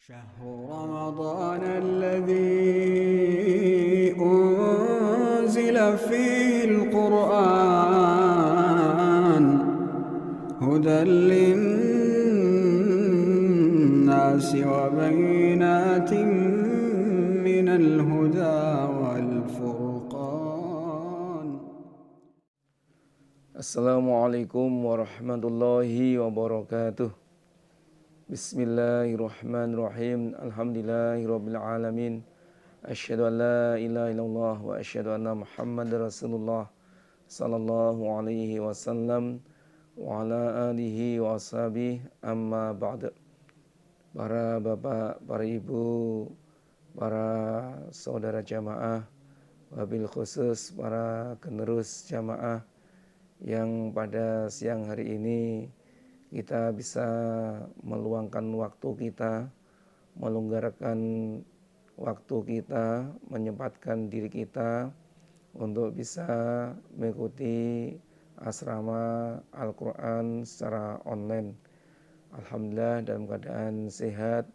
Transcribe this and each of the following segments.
شهر رمضان الذي أنزل فيه القرآن هدى للناس وبينات من الهدى والفرقان. Assalamualaikum warahmatullahi wabarakatuh. Bismillahirrahmanirrahim. Alhamdulillahirabbil alamin. Asyhadu an la ilaha illallah wa asyhadu anna Muhammadar Rasulullah sallallahu alaihi wasallam wa ala alihi wa ashabihi amma ba'd. Para bapak, para ibu, para saudara jamaah, wabil khusus para penerus jamaah yang pada siang hari ini kita bisa meluangkan waktu kita, melonggarkan waktu kita, menyempatkan diri kita untuk bisa mengikuti asrama Al-Quran secara online. Alhamdulillah dalam keadaan sehat,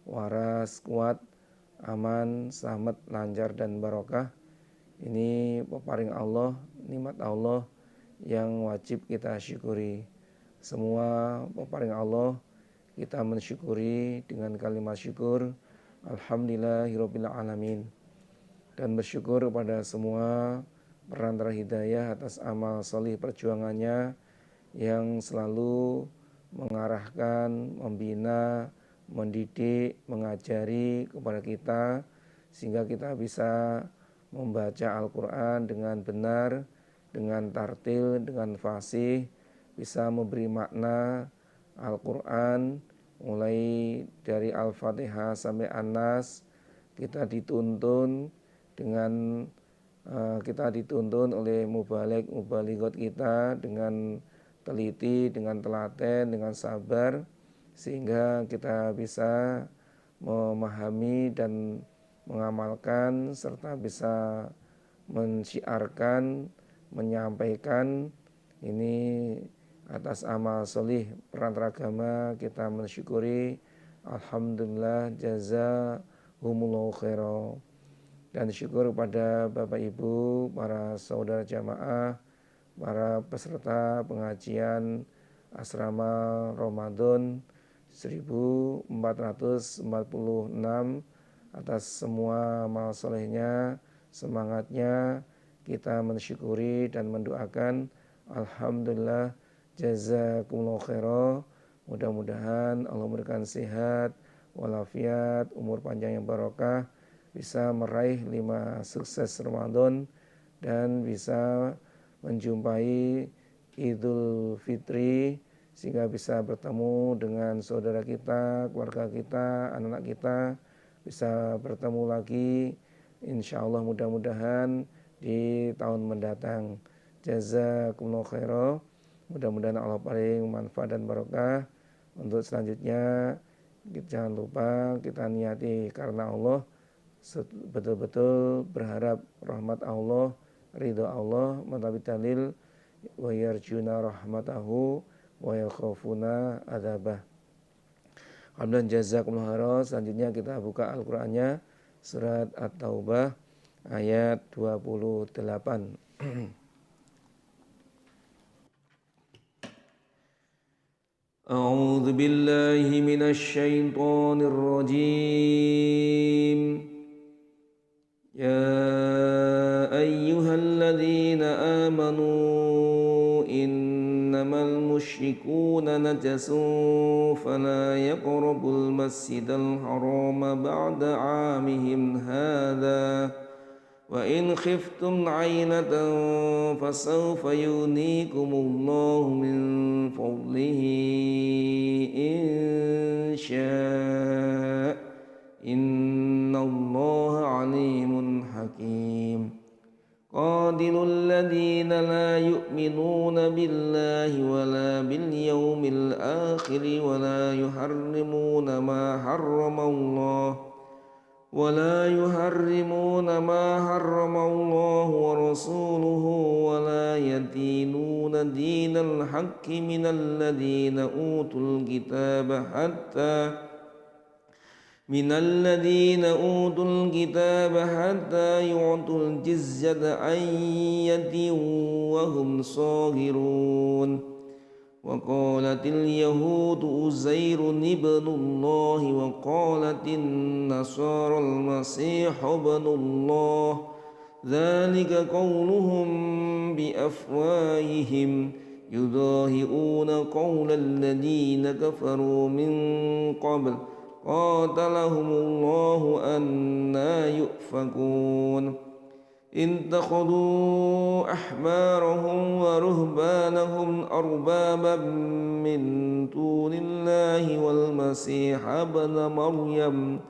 waras, kuat, aman, selamat, lancar dan barokah. Ini peparing Allah, nikmat Allah yang wajib kita syukuri. Semua peparing Allah kita mensyukuri dengan kalimat syukur alhamdulillahirabbil alamin, dan bersyukur kepada semua perantara hidayah atas amal solih perjuangannya yang selalu mengarahkan, membina, mendidik, mengajari kepada kita sehingga kita bisa membaca Al-Quran dengan benar, dengan tartil, dengan fasih, bisa memberi makna Al-Quran mulai dari Al-Fatihah sampai An-Nas. Kita dituntun oleh mubalik-mubaligot kita dengan teliti, dengan telaten, dengan sabar, sehingga kita bisa memahami dan mengamalkan serta bisa mensyiarkan, menyampaikan. Ini atas amal solih perantara agama kita mensyukuri. Alhamdulillah, jazahumullahu khairan. Dan syukur kepada Bapak Ibu, para saudara jamaah, para peserta pengajian asrama Ramadan 1446 atas semua amal solehnya, semangatnya. Kita mensyukuri dan mendoakan. Alhamdulillah, jazakumullahu khairan. Mudah-mudahan Allah memberikan sehat, walafiat, umur panjang yang barokah, bisa meraih 5 sukses Ramadan dan bisa menjumpai Idul Fitri sehingga bisa bertemu dengan saudara kita, keluarga kita, anak-anak kita, bisa bertemu lagi insyaallah mudah-mudahan di tahun mendatang. Jazakumullahu khairan. Mudah-mudahan Allah paling manfaat dan barokah. Untuk selanjutnya jangan lupa kita niati karena Allah, betul-betul berharap rahmat Allah, ridha Allah, matabi dalil wa yarjuna rahmatahu wa yakhafuna adzabah. Alhamdulillah, jazakumullahu khairan. Selanjutnya kita buka Al-Qur'annya, surat At-Taubah ayat 28. A'udzu billahi minasyaitonir rajim. Ya ayyuhalladzina amanu innamal musyrikuuna najasun fala yaqrabul masjidal harama ba'da 'amihim hadza wa in khiftum 'ailatan fasawfa yughnīkumullahu min fadlihi in syaa'a innallaha 'aliimun hakim. Qatilul ladzina la yu'minuna billahi wala bil yawmil akhir wala yuharrimuna ma harramallahu ولا يحرمون ما حرم الله ورسوله ولا يدينون دين الحق من الذين أوتوا الكتاب من الذين أوتوا الكتاب حتى يعطوا الجزية عن يد وهم صاغرون وقالت اليهود عزير ابن الله وقالت النصارى المسيح ابن الله ذلك قولهم بأفواههم يضاهئون قول الذين كفروا من قبل قاتلهم الله أنى يؤفكون اتخذوا أحبارهم ورهبانهم أربابا من دون الله والمسيح ابن مريم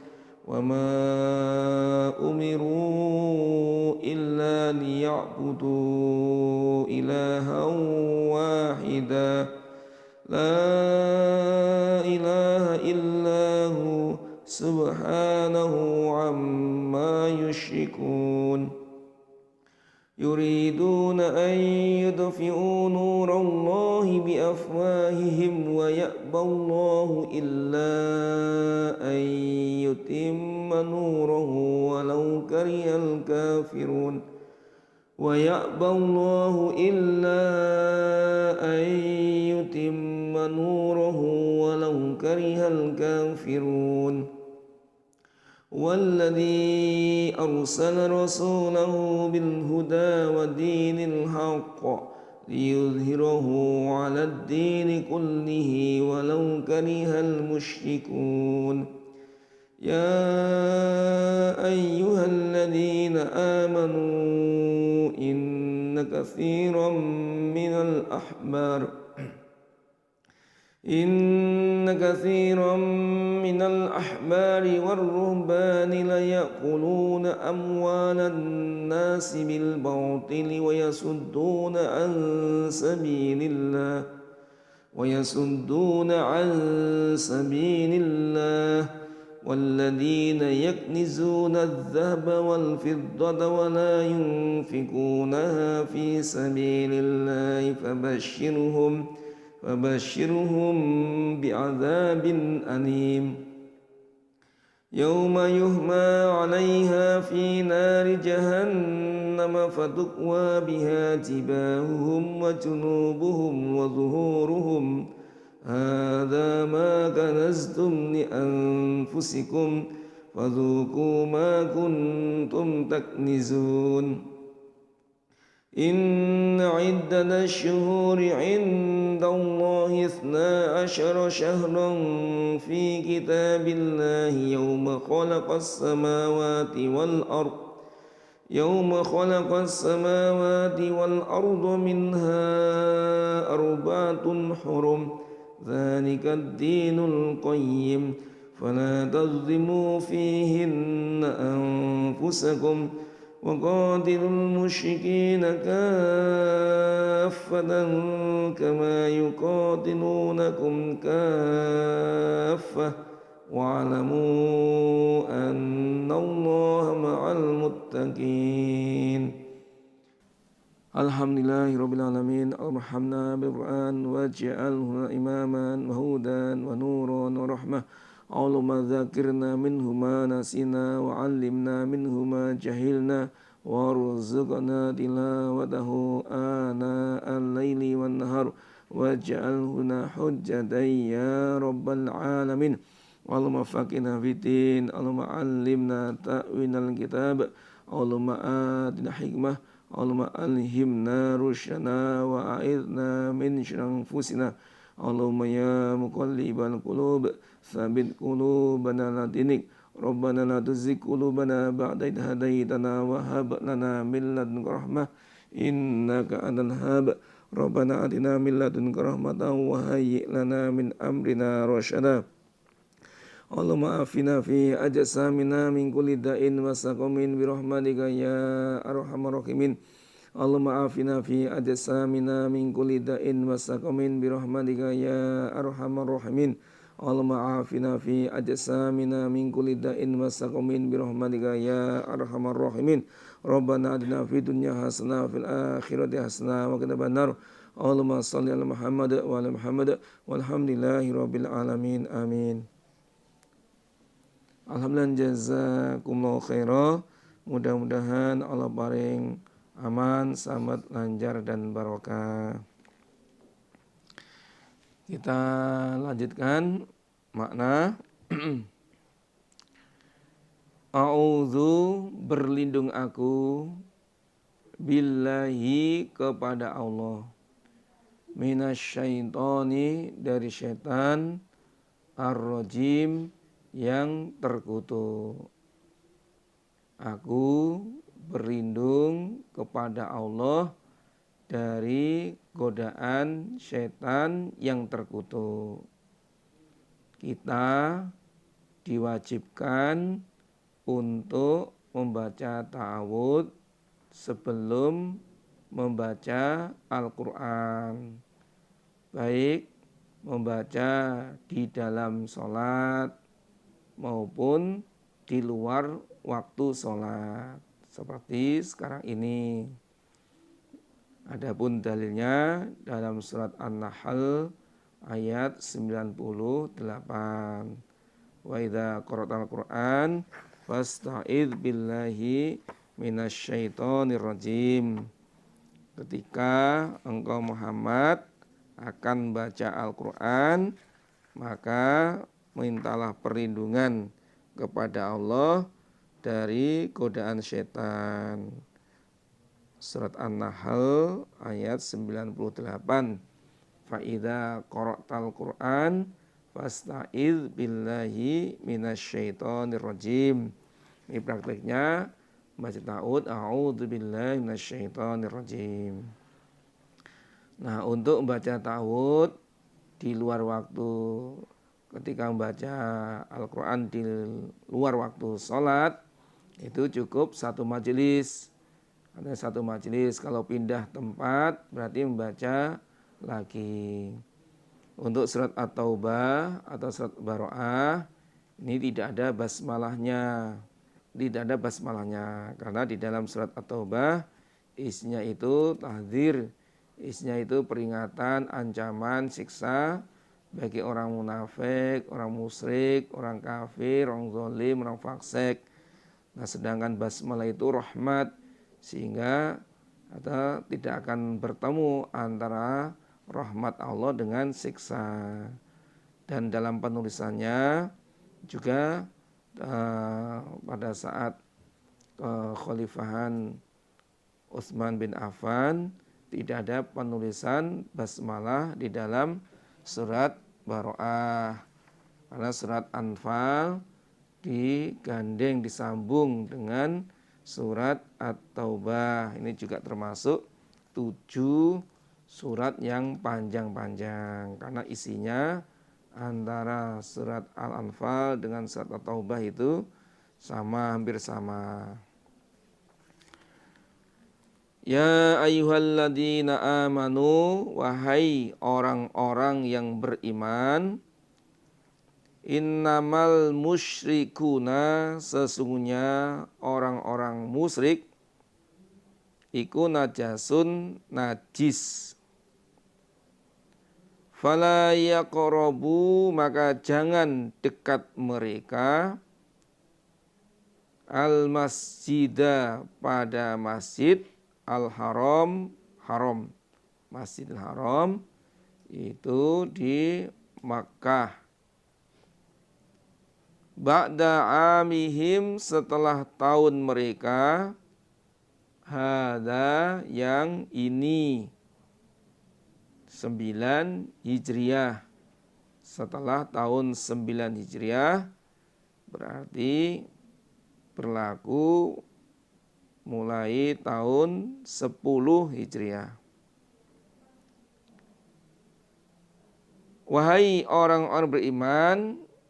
وما أمروا إلا ليعبدوا إلها واحدا لا إله إلا هو سبحانه عما يشركون يريدون أن يطفئوا نور الله بأفواههم ويأبى الله إلا أن يتم نوره ولو كره الكافرون ويأبى الله إلا أن يتم نوره ولو كره الكافرون والذي أرسل رسوله بالهدى ودين الحق ليظهره على الدين كله ولو كره المشركون يا أيها الذين آمنوا إن كثيرا من الأحبار والرهبان ليأكلون أموال الناس بالباطل ويصدون عن سبيل الله والذين يكنزون الذهب والفضة ولا ينفقونها في سبيل الله فبشرهم بعذاب أليم يوم يهمى عليها في نار جهنم فتكوى بها جباههم وجنوبهم وظهورهم هذا ما كنزتم لأنفسكم فذوقوا ما كنتم تكنزون إن عدة الشهور عند الله 12 شهرا في كتاب الله يوم خلق السماوات والأرض منها 4 حرم ذلك الدين القيم فلا تظلموا فيهن أنفسكم وقاتلوا المشركين كافة كما يقاتلونكم كافة واعلموا أن الله مع المتقين الحمد لله رب العالمين ارحمنا بالقرآن واجعله إماما وهدى ونورا ورحمة اللهم ذكرنا منه ما نسينا وعلمنا منه ما جهلنا وارزقنا تلاوته آناء الليل والنهار واجعله حجة يا رب العالمين اللهم فقهنا في الدين اللهم علمنا تأويل الكتاب اللهم آتنا حكمة اللهم ألهمنا رشدنا وأعذنا من شر أنفسنا اللهم يا مقلب القلوب ثبت قلوبنا على دينك ربنا لا تزغ قلوبنا بعد إذ هديتنا وهب لنا من لدنك رحمة إنك أنت الوهاب ربنا آتنا من لدنك رحمة وهيئ لنا من أمرنا رشدا اللهم عافنا في أجسامنا من كل داء وسقم برحمتك يا أرحم الراحمين اللهم عافنا في أجسامنا من كل داء وسقم برحمتك يا أرحم الراحمين اللهم عافنا في أجسامنا من كل داء وسقم برحمتك يا أرحم الراحمين ربنا آتنا في الدنيا حسنة وفي الآخرة حسنة وقنا عذاب النار اللهم صل على محمد وعلى محمد والحمد لله رب العالمين آمين. Alhamdulillah jazakumullah khairah. Mudah-mudahan Allah paring aman, selamat, lancar dan barokah. Kita lanjutkan makna. A'udzu, berlindung aku, billahi, kepada Allah, minasyaitoni, dari syaitan, ar-rajim, yang terkutuk. Aku berlindung kepada Allah dari godaan syaitan yang terkutuk. Kita diwajibkan untuk membaca ta'awudz sebelum membaca Al-Quran, baik membaca di dalam sholat maupun di luar waktu sholat, seperti sekarang ini. Adapun dalilnya dalam surat An-Nahl ayat 98. Wa idza qara'tal Qur'an fasta'idz billahi minasyaitonir rajim. Ketika engkau Muhammad akan baca Al-Qur'an, maka mintalah perlindungan kepada Allah dari godaan syaitan. Surat An-Nahl ayat 98. Fa idza qara'tal Qur'an fasta'idz billahi minasyaitonir rajim. Ini prakteknya baca ta'awudz, a'udzu billahi minasyaitonir rajim. Nah, untuk membaca ta'awudz di luar waktu, ketika membaca Al-Quran di luar waktu sholat, itu cukup satu majelis. Ada satu majelis. Kalau pindah tempat berarti membaca lagi. Untuk surat At-Taubah atau surat Baro'ah ini tidak ada basmalahnya. Tidak ada basmalahnya karena di dalam surat At-Taubah isinya itu tahdzir, isinya itu peringatan, ancaman, siksa bagi orang munafik, orang musyrik, orang kafir, orang zalim, orang fasik. Nah, sedangkan basmalah itu rahmat, sehingga tidak akan bertemu antara rahmat Allah dengan siksa. Dan dalam penulisannya juga pada saat kekhalifahan Utsman bin Affan tidak ada penulisan basmalah di dalam surat Baro'ah, karena surat Anfal digandeng, disambung dengan surat At-Taubah. Ini juga termasuk 7 surat yang panjang-panjang, karena isinya antara surat Al-Anfal dengan surat At-Taubah itu sama, hampir sama. Ya ayyuhalladzina amanu, wahai orang-orang yang beriman, innamal musyrikuna, sesungguhnya orang-orang musyrik, iku najasun, najis. Fala yaqrabu, maka jangan dekat mereka, al masjidah, pada masjid, al haram, haram, Masjidil Haram itu di Makkah. Ba'da amihim, setelah tahun mereka, hada, yang ini, 9 Hijriah. Setelah tahun 9 Hijriah berarti berlaku mulai tahun 10 Hijriah. Wahai orang-orang beriman,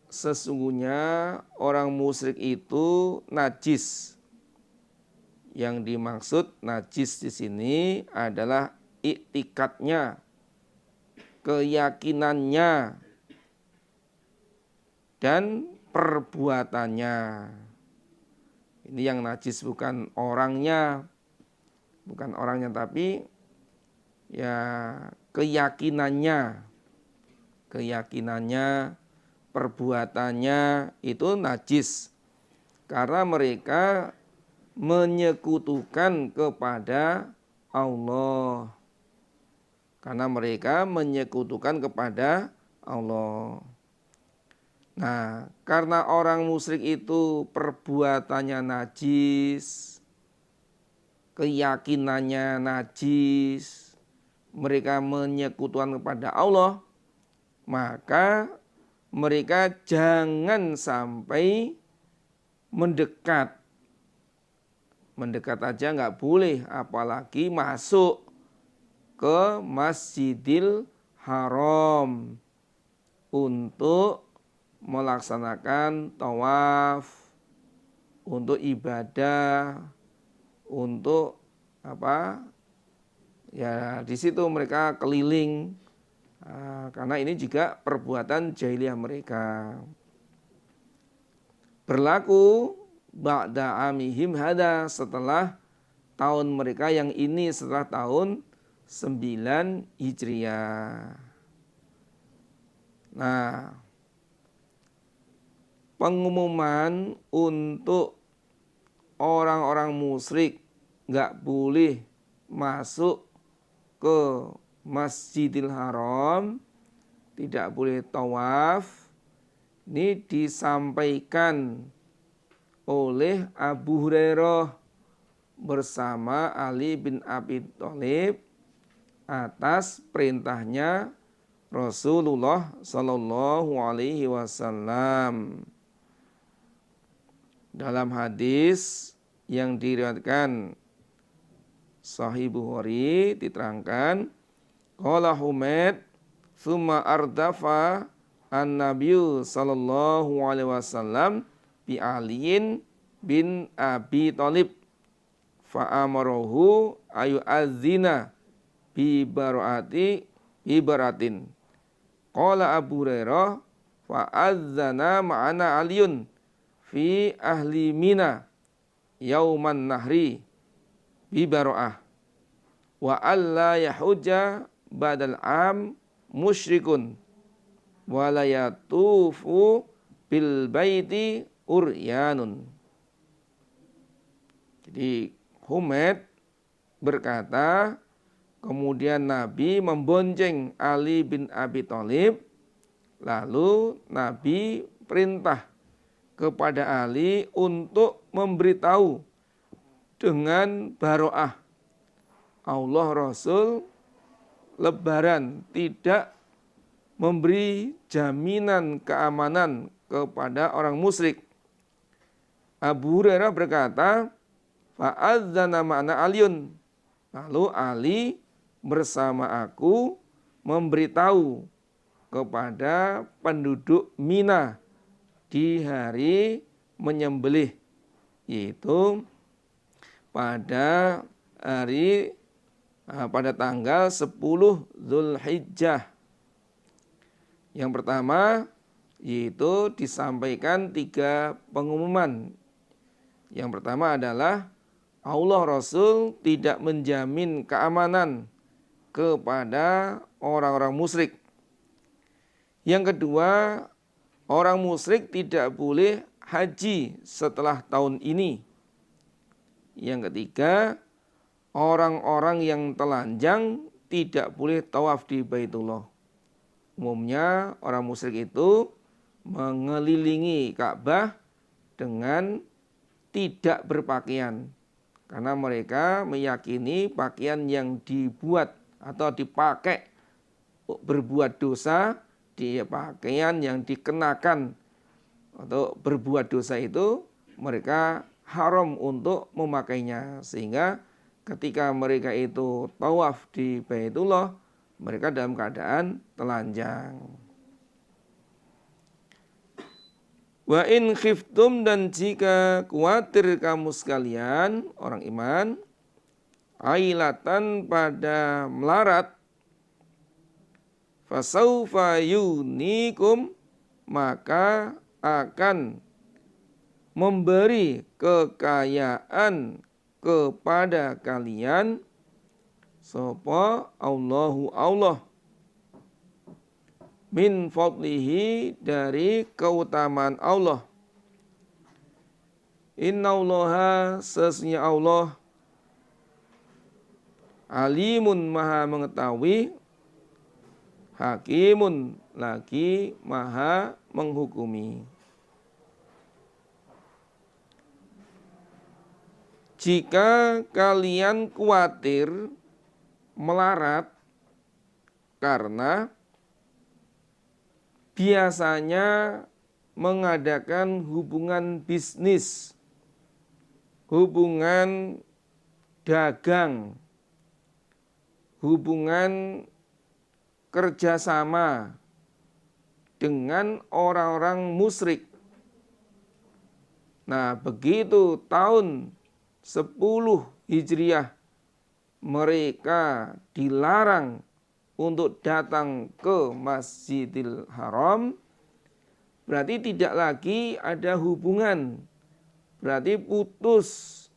sesungguhnya orang musyrik itu najis. Yang dimaksud najis di sini adalah iktikadnya, keyakinannya, dan perbuatannya. Ini yang najis, bukan orangnya, tapi ya keyakinannya perbuatannya itu najis karena mereka menyekutukan kepada Allah. Karena mereka menyekutukan kepada Allah. Nah, karena orang musyrik itu perbuatannya najis, keyakinannya najis, mereka menyekutukan kepada Allah, maka mereka jangan sampai mendekat. Mendekat aja nggak boleh, apalagi masuk ke Masjidil Haram untuk melaksanakan tawaf, untuk ibadah, untuk apa? Ya di situ mereka keliling. Karena ini juga perbuatan jahiliyah mereka. Berlaku ba'da amihim hada, setelah tahun mereka yang ini, setelah tahun 9 Hijriah. Nah, pengumuman untuk orang-orang musyrik nggak boleh masuk ke Masjidil Haram, tidak boleh tawaf, ini disampaikan oleh Abu Hurairah bersama Ali bin Abi Thalib atas perintahnya Rasulullah Sallallahu Alaihi Wasallam. Dalam hadis yang diriwayatkan Sahih Bukhari diterangkan, qala Humaid tsumma ardafa an-nabiyyu sallallahu alaihi wasallam bi Aliin bin Abi Thalib fa amarahu ayu azina bi baratin. Qala Abu Hurairah fa azzana ma'ana Aliun fi ahli Mina yauman nahri bi bara'ah wa alla yahujja ba'dal am musyrikun wa la yatufu bil baiti uryanun. Jadi Humaid berkata, kemudian Nabi membonceng Ali bin Abi Thalib, lalu Nabi perintah kepada Ali untuk memberitahu dengan baroah Allah Rasul Lebaran tidak memberi jaminan keamanan kepada orang musyrik. Abu Hurairah berkata, fa'adzana ma'na Aliun, lalu Ali bersama aku memberitahu kepada penduduk Mina di hari menyembelih, yaitu pada tanggal 10 Zulhijjah. Yang pertama yaitu disampaikan 3 pengumuman. Yang pertama adalah Allah Rasul tidak menjamin keamanan kepada orang-orang musyrik. Yang kedua, orang musyrik tidak boleh haji setelah tahun ini. Yang ketiga, orang-orang yang telanjang tidak boleh tawaf di Baitullah. Umumnya orang musyrik itu mengelilingi Ka'bah dengan tidak berpakaian. Karena mereka meyakini pakaian yang dibuat atau dipakai berbuat dosa, pakaian yang dikenakan atau berbuat dosa itu mereka haram untuk memakainya. Sehingga ketika mereka itu tawaf di Baitullah, mereka dalam keadaan telanjang. Wa in khiftum, dan jika khawatir kamu sekalian orang iman, ailatan pada melarat, fasaufa yunikum, maka akan memberi kekayaan kepada kalian sapa Allahu Allah min fadlihi, dari keutamaan Allah. Innallaha, sesungguhnya Allah, alimun, maha mengetahui, hakimun, lagi maha menghukumi. Jika kalian khawatir, melarat, karena biasanya mengadakan hubungan bisnis, hubungan dagang, hubungan kerjasama dengan orang-orang musyrik. Nah, begitu tahun 10 Hijriah mereka dilarang untuk datang ke Masjidil Haram, berarti tidak lagi ada hubungan, berarti putus,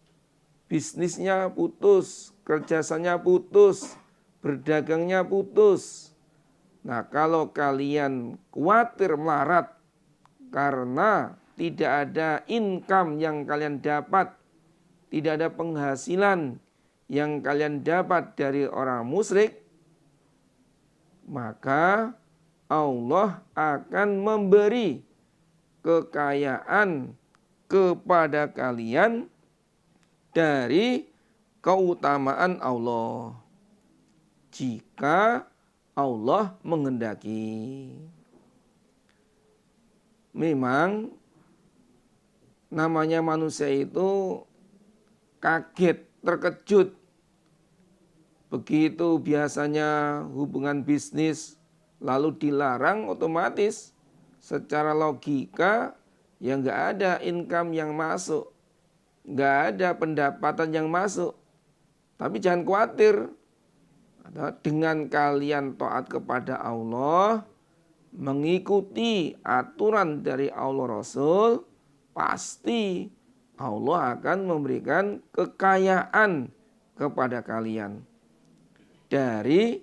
bisnisnya putus, kerjasamanya putus, berdagangnya putus. Nah, kalau kalian khawatir melarat karena tidak ada income yang kalian dapat, tidak ada penghasilan yang kalian dapat dari orang musyrik, maka Allah akan memberi kekayaan kepada kalian dari keutamaan Allah, jika Allah menghendaki. Memang namanya manusia itu kaget, terkejut. Begitu biasanya hubungan bisnis lalu dilarang, otomatis secara logika ya nggak ada income yang masuk, nggak ada pendapatan yang masuk. Tapi jangan khawatir, dengan kalian taat kepada Allah, mengikuti aturan dari Allah Rasul, pasti Allah akan memberikan kekayaan kepada kalian dari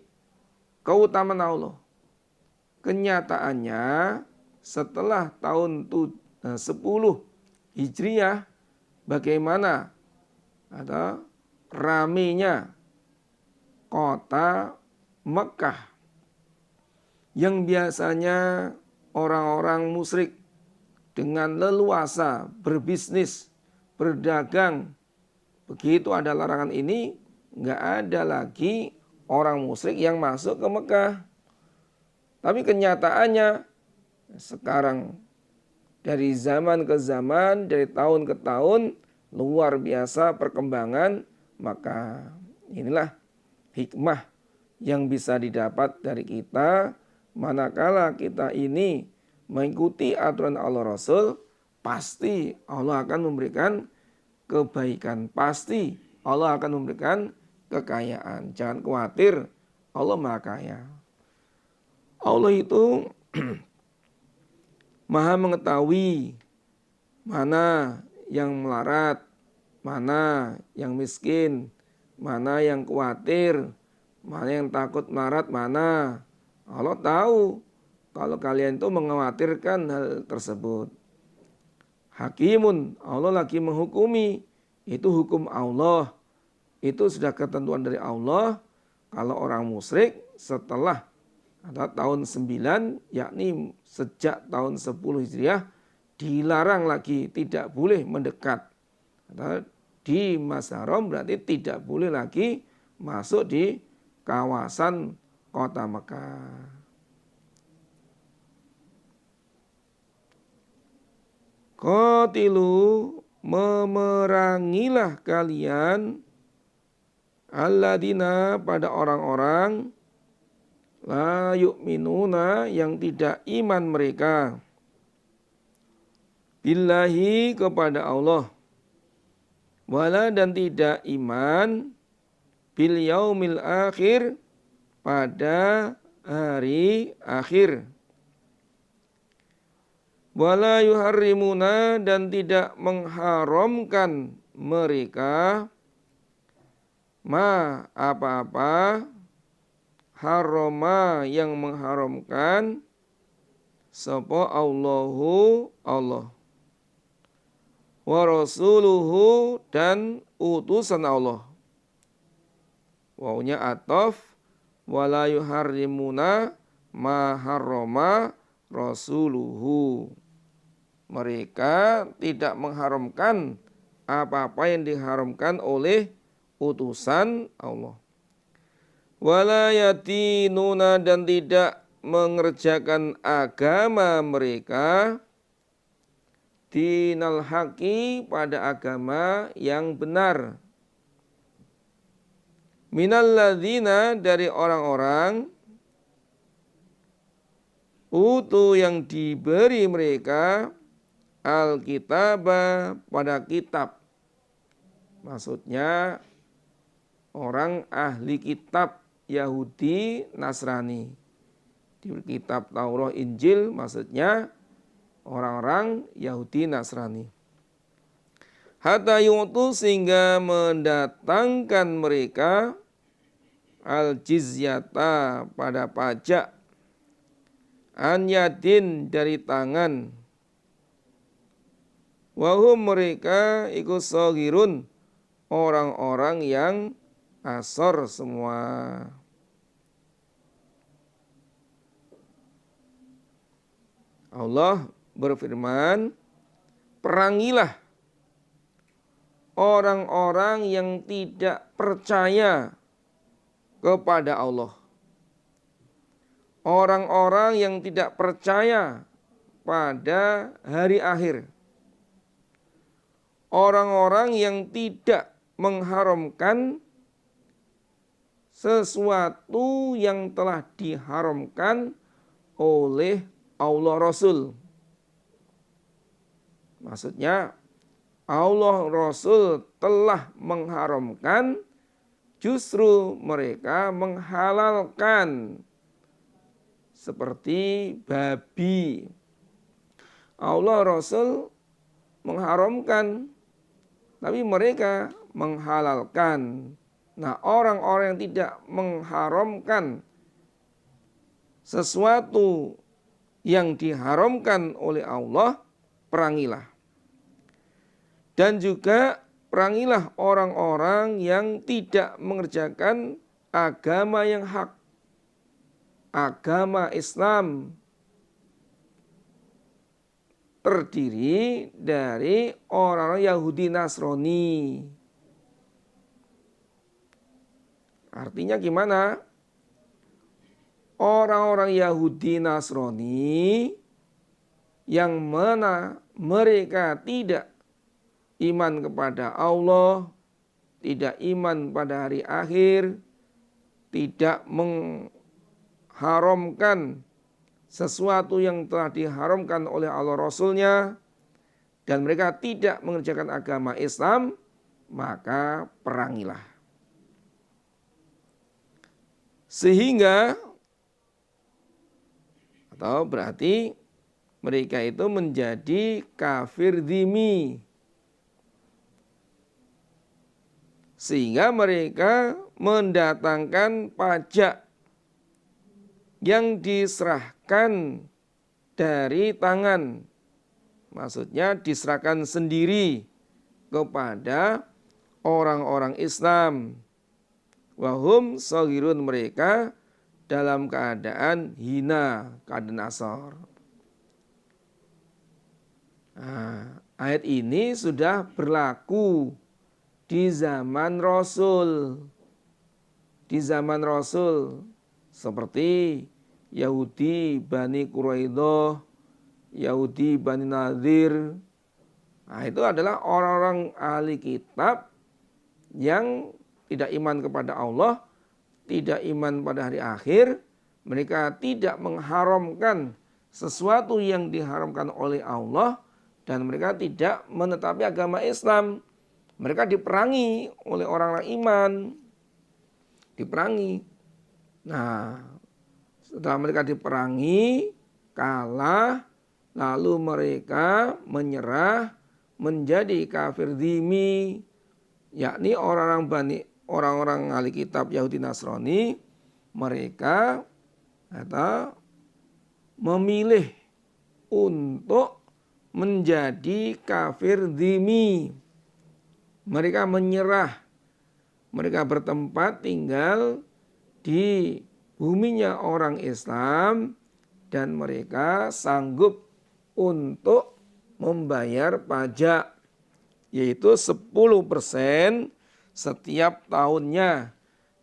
keutamaan Allah. Kenyataannya setelah tahun 10 Hijriah, bagaimana ramenya kota Mekah yang biasanya orang-orang musyrik dengan leluasa berbisnis, berdagang. Begitu ada larangan ini, nggak ada lagi orang musyrik yang masuk ke Mekah. Tapi kenyataannya sekarang dari zaman ke zaman, dari tahun ke tahun, luar biasa perkembangan. Maka inilah hikmah yang bisa didapat dari kita manakala kita ini mengikuti aturan Allah Rasul, pasti Allah akan memberikan kebaikan, pasti Allah akan memberikan kekayaan. Jangan khawatir, Allah Maha Kaya. Allah itu Maha mengetahui mana yang melarat, mana yang miskin, mana yang khawatir, mana yang takut melarat, mana. Allah tahu kalau kalian itu mengkhawatirkan hal tersebut. Hakimun, Allah lagi menghukumi, itu hukum Allah, itu sudah ketentuan dari Allah. Kalau orang musyrik setelah tahun 9, yakni sejak tahun 10 Hijriah, dilarang lagi, tidak boleh mendekat di Masjidil Haram, berarti tidak boleh lagi masuk di kawasan kota Mekah. Qatilu, memerangilah kalian, alladina, pada orang-orang, la yu'minuna, yang tidak iman mereka, billahi, kepada Allah, wala, dan tidak iman, bil yaumil akhir, pada hari akhir, wala yuharrimuna, dan tidak mengharamkan mereka, ma, apa-apa, haroma, yang mengharamkan, sapa Allahu Allah, wa rasuluhu dan utusan Allah. Wawunya ataf, wala yuharrimuna ma harrama rasuluhu. Mereka tidak mengharamkan apa-apa yang diharamkan oleh utusan Allah. Wala yatinuna dan tidak mengerjakan agama mereka dinal haqi pada agama yang benar. Minalladzina dari orang-orang utu yang diberi mereka al-kitaba pada kitab. Maksudnya orang ahli kitab Yahudi Nasrani. Di kitab Taurat Injil maksudnya orang-orang Yahudi Nasrani. Hatta yu'tu sehingga mendatangkan mereka al-jizyata pada pajak an yadin dari tangan. Wahum mereka iku shagirun orang-orang yang asor semua. Allah berfirman, perangilah orang-orang yang tidak percaya kepada Allah. Orang-orang yang tidak percaya pada hari akhir. Orang-orang yang tidak mengharamkan sesuatu yang telah diharamkan oleh Allah Rasul. Maksudnya Allah Rasul telah mengharamkan, justru mereka menghalalkan. Seperti babi. Allah Rasul mengharamkan, tapi mereka menghalalkan. Nah, orang-orang yang tidak mengharamkan sesuatu yang diharamkan oleh Allah, perangilah. Dan juga perangilah orang-orang yang tidak mengerjakan agama yang hak. Agama Islam terdiri dari orang-orang Yahudi Nasrani. Artinya gimana? Orang-orang Yahudi Nasrani yang mana mereka tidak iman kepada Allah, tidak iman pada hari akhir, tidak mengharamkan sesuatu yang telah diharamkan oleh Allah Rasulnya, dan mereka tidak mengerjakan agama Islam, maka perangilah. Sehingga atau berarti mereka itu menjadi kafir dhimmi. Sehingga mereka mendatangkan pajak yang diserahkan dari tangan. Maksudnya diserahkan sendiri kepada orang-orang Islam. Wahum shagirun mereka dalam keadaan hina, keadaan asor. Nah, ayat ini sudah berlaku di zaman Rasul. Di zaman Rasul seperti Yahudi Bani Quraidah, Yahudi Bani Nadir. Nah, itu adalah orang-orang ahli kitab yang tidak iman kepada Allah, tidak iman pada hari akhir. Mereka tidak mengharamkan sesuatu yang diharamkan oleh Allah, dan mereka tidak menetapi agama Islam. Mereka diperangi oleh orang-orang iman. Diperangi. Nah, setelah mereka diperangi, kalah, lalu mereka menyerah menjadi kafir dhimmi, yakni orang-orang ahli kitab Yahudi Nasrani. Mereka memilih untuk menjadi kafir dhimmi. Mereka menyerah, mereka bertempat tinggal di buminya orang Islam dan mereka sanggup untuk membayar pajak, yaitu 10% setiap tahunnya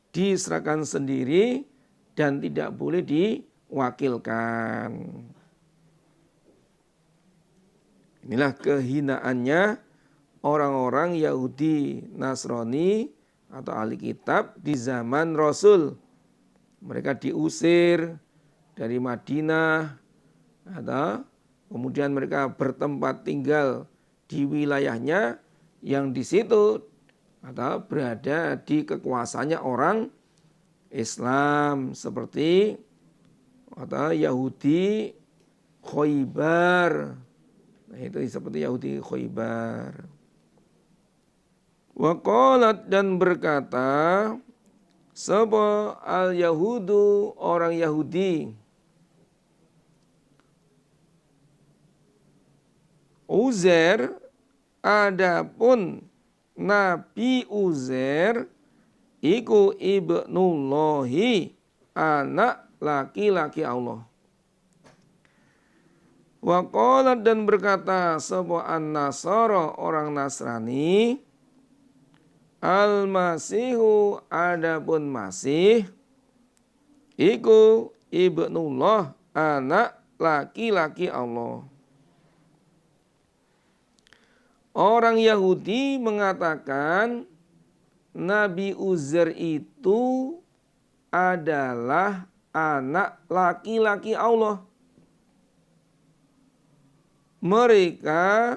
diserahkan sendiri dan tidak boleh diwakilkan. Inilah kehinaannya orang-orang Yahudi, Nasrani atau ahli kitab di zaman Rasul. Mereka diusir dari Madinah, atau kemudian mereka bertempat tinggal di wilayahnya yang di situ atau berada di kekuasaannya orang Islam, seperti atau Yahudi Khoibar. Nah, itu seperti Yahudi Khoibar. Waqalat, dan berkata sapa al-Yahudu, orang Yahudi, Uzair, adapun Nabi Uzair iku ibnullahi, anak laki-laki Allah. Waqalat, dan berkata sapa an-Nasara, orang Nasrani, Al-Masihu, adapun Masih iku ibnullah, anak laki-laki Allah. Orang Yahudi mengatakan Nabi Uzair itu adalah anak laki-laki Allah. Mereka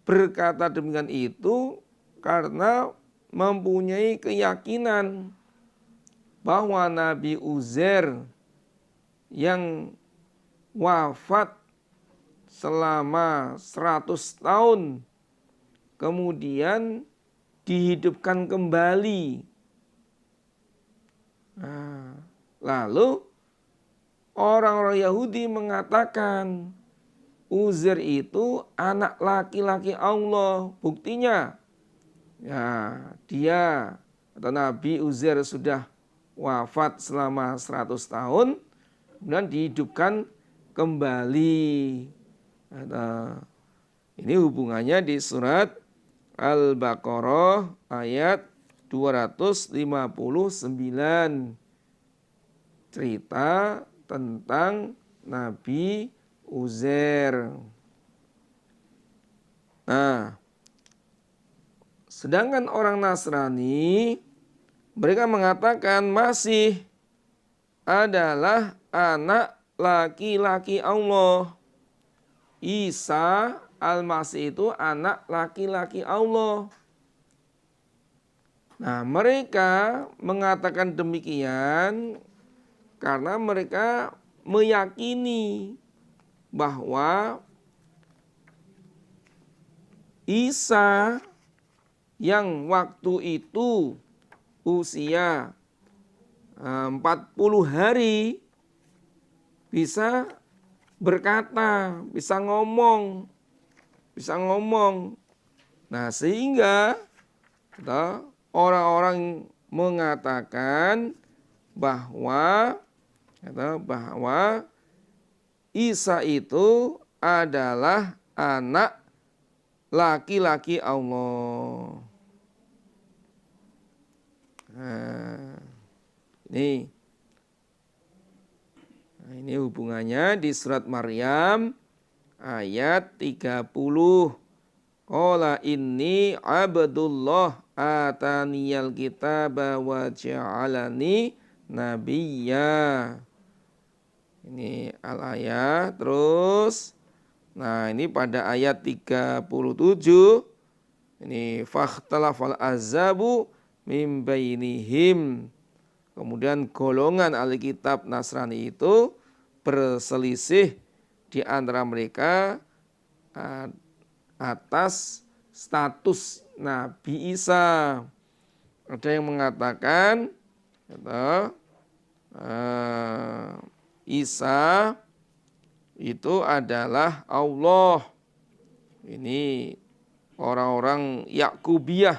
berkata demikian itu karena mempunyai keyakinan bahwa Nabi Uzair yang wafat selama 100 tahun kemudian dihidupkan kembali. Nah, lalu orang-orang Yahudi mengatakan Uzair itu anak laki-laki Allah. Buktinya, ya, dia atau Nabi Uzair sudah wafat selama 100 tahun, kemudian dihidupkan kembali. Ini hubungannya di surat Al-Baqarah ayat 259. Cerita tentang Nabi Uzair. Nah, sedangkan orang Nasrani, mereka mengatakan Masih adalah anak laki-laki Allah. Isa Al-Masih itu anak laki-laki Allah. Nah, mereka mengatakan demikian karena mereka meyakini bahwa Isa yang waktu itu usia 40 hari bisa berkata, bisa ngomong. Nah, sehingga orang-orang mengatakan bahwa Isa itu adalah anak laki-laki Allah. Nah, ini hubungannya di surat Maryam ayat 30. Qala inni abdullah ataniyal kitaba wa ja'alani nabiyya. Ini al-ayat terus. Nah, ini pada ayat 37 ini fakhtalafal azabu mim bainihim. Kemudian golongan ahli kitab Nasrani itu berselisih di antara mereka atas status Nabi Isa. Ada yang mengatakan Isa itu adalah Allah. Ini orang-orang Yakubiyah,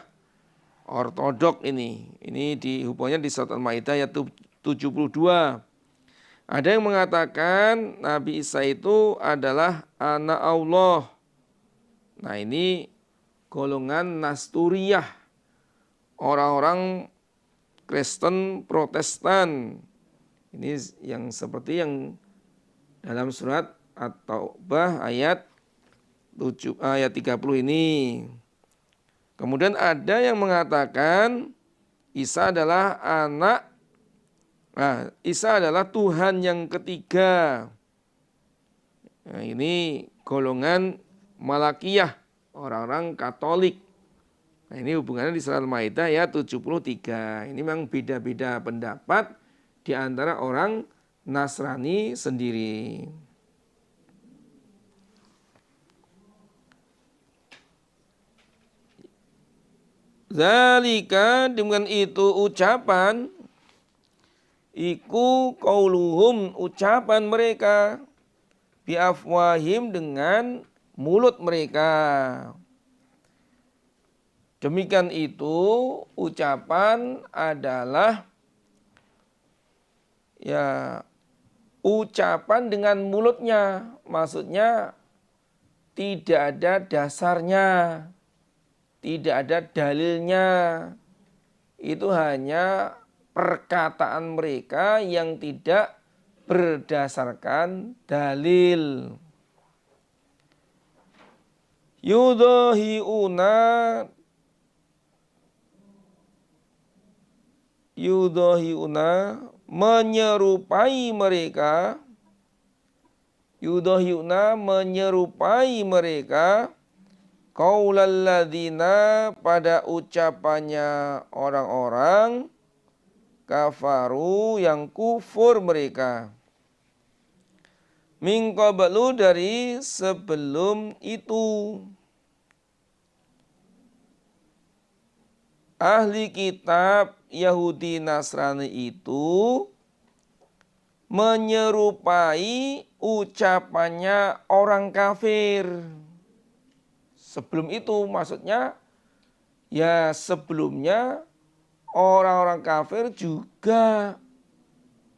ortodok ini. Ini hubungannya di surat Al-Maidah ayat 72. Ada yang mengatakan Nabi Isa itu adalah anak Allah. Nah ini golongan Nasturiyah, orang-orang Kristen Protestan. Ini yang seperti yang dalam surat At-Taubah ayat 30 ini. Kemudian ada yang mengatakan Isa adalah Isa adalah Tuhan yang ketiga. Nah, ini golongan Malakiyah, orang-orang Katolik. Nah, ini hubungannya di surat Al-Maidah ya 73. Ini memang beda-beda pendapat di antara orang Nasrani sendiri. Zalika, dengan itu ucapan iku qauluhum, ucapan mereka, biafwahim, dengan mulut mereka. Demikian itu ucapan adalah ya ucapan dengan mulutnya, maksudnya tidak ada dasarnya, tidak ada dalilnya. Itu hanya perkataan mereka yang tidak berdasarkan dalil. Yudahiuna menyerupai mereka, qaulal ladzina, pada ucapannya orang-orang kafaru yang kufur mereka, min qablu, dari sebelum itu. Ahli kitab Yahudi Nasrani itu menyerupai ucapannya orang kafir. Sebelum itu maksudnya ya sebelumnya orang-orang kafir juga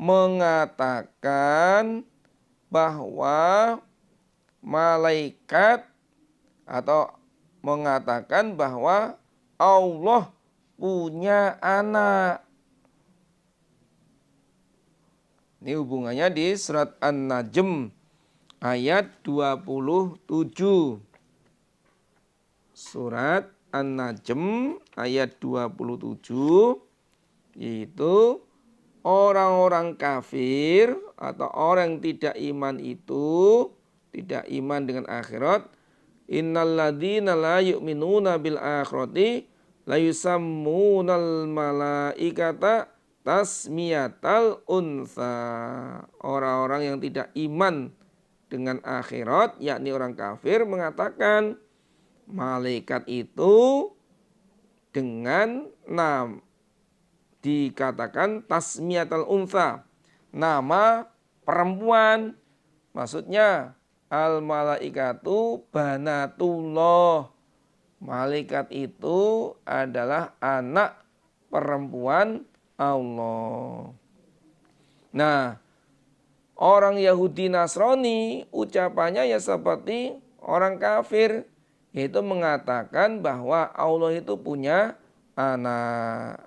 mengatakan bahwa malaikat, atau mengatakan bahwa Allah punya anak. Ini hubungannya di surat An-Najm ayat 27. Surat An-Najm ayat 27, yaitu orang-orang kafir atau orang yang tidak iman itu, tidak iman dengan akhirat. Innalladzina la yu'minuna bil akhirati la yusammunal malaikata tasmiyatal unsa. Orang-orang yang tidak iman dengan akhirat, yakni orang kafir, mengatakan malaikat itu dengan dikatakan tasmiyatal unsa, nama perempuan. Maksudnya al malaikatu banatullah, malaikat itu adalah anak perempuan Allah. Nah, orang Yahudi Nasrani ucapannya ya seperti orang kafir, yaitu mengatakan bahwa Allah itu punya anak.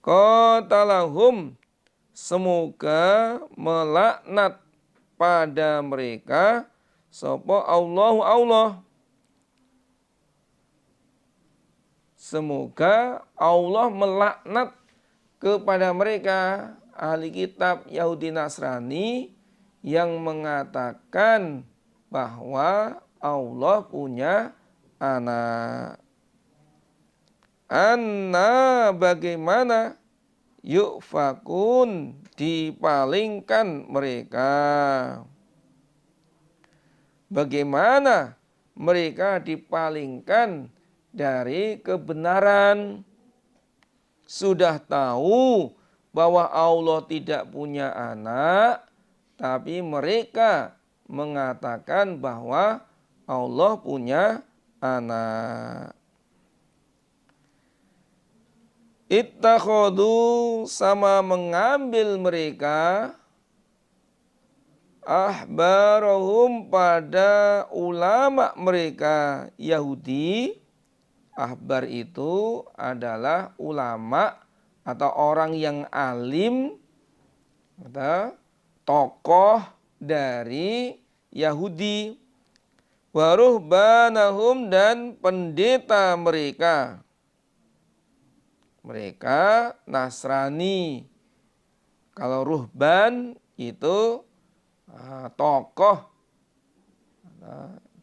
Qatalahum, semoga melaknat pada mereka sapa Allah. Semoga Allah melaknat kepada mereka ahli kitab Yahudi Nasrani yang mengatakan bahwa Allah punya anak. Anna, bagaimana, yufakun, dipalingkan mereka. Bagaimana mereka dipalingkan dari kebenaran. Sudah tahu bahwa Allah tidak punya anak, tapi mereka mengatakan bahwa Allah punya anak. Ittakhadhu, sama mengambil mereka, ahbarahum, pada ulama mereka Yahudi. Ahbar itu adalah ulama atau orang yang alim atau tokoh dari Yahudi. Wa ruhbanahum, dan pendeta mereka. Mereka Nasrani. Kalau ruhban itu tokoh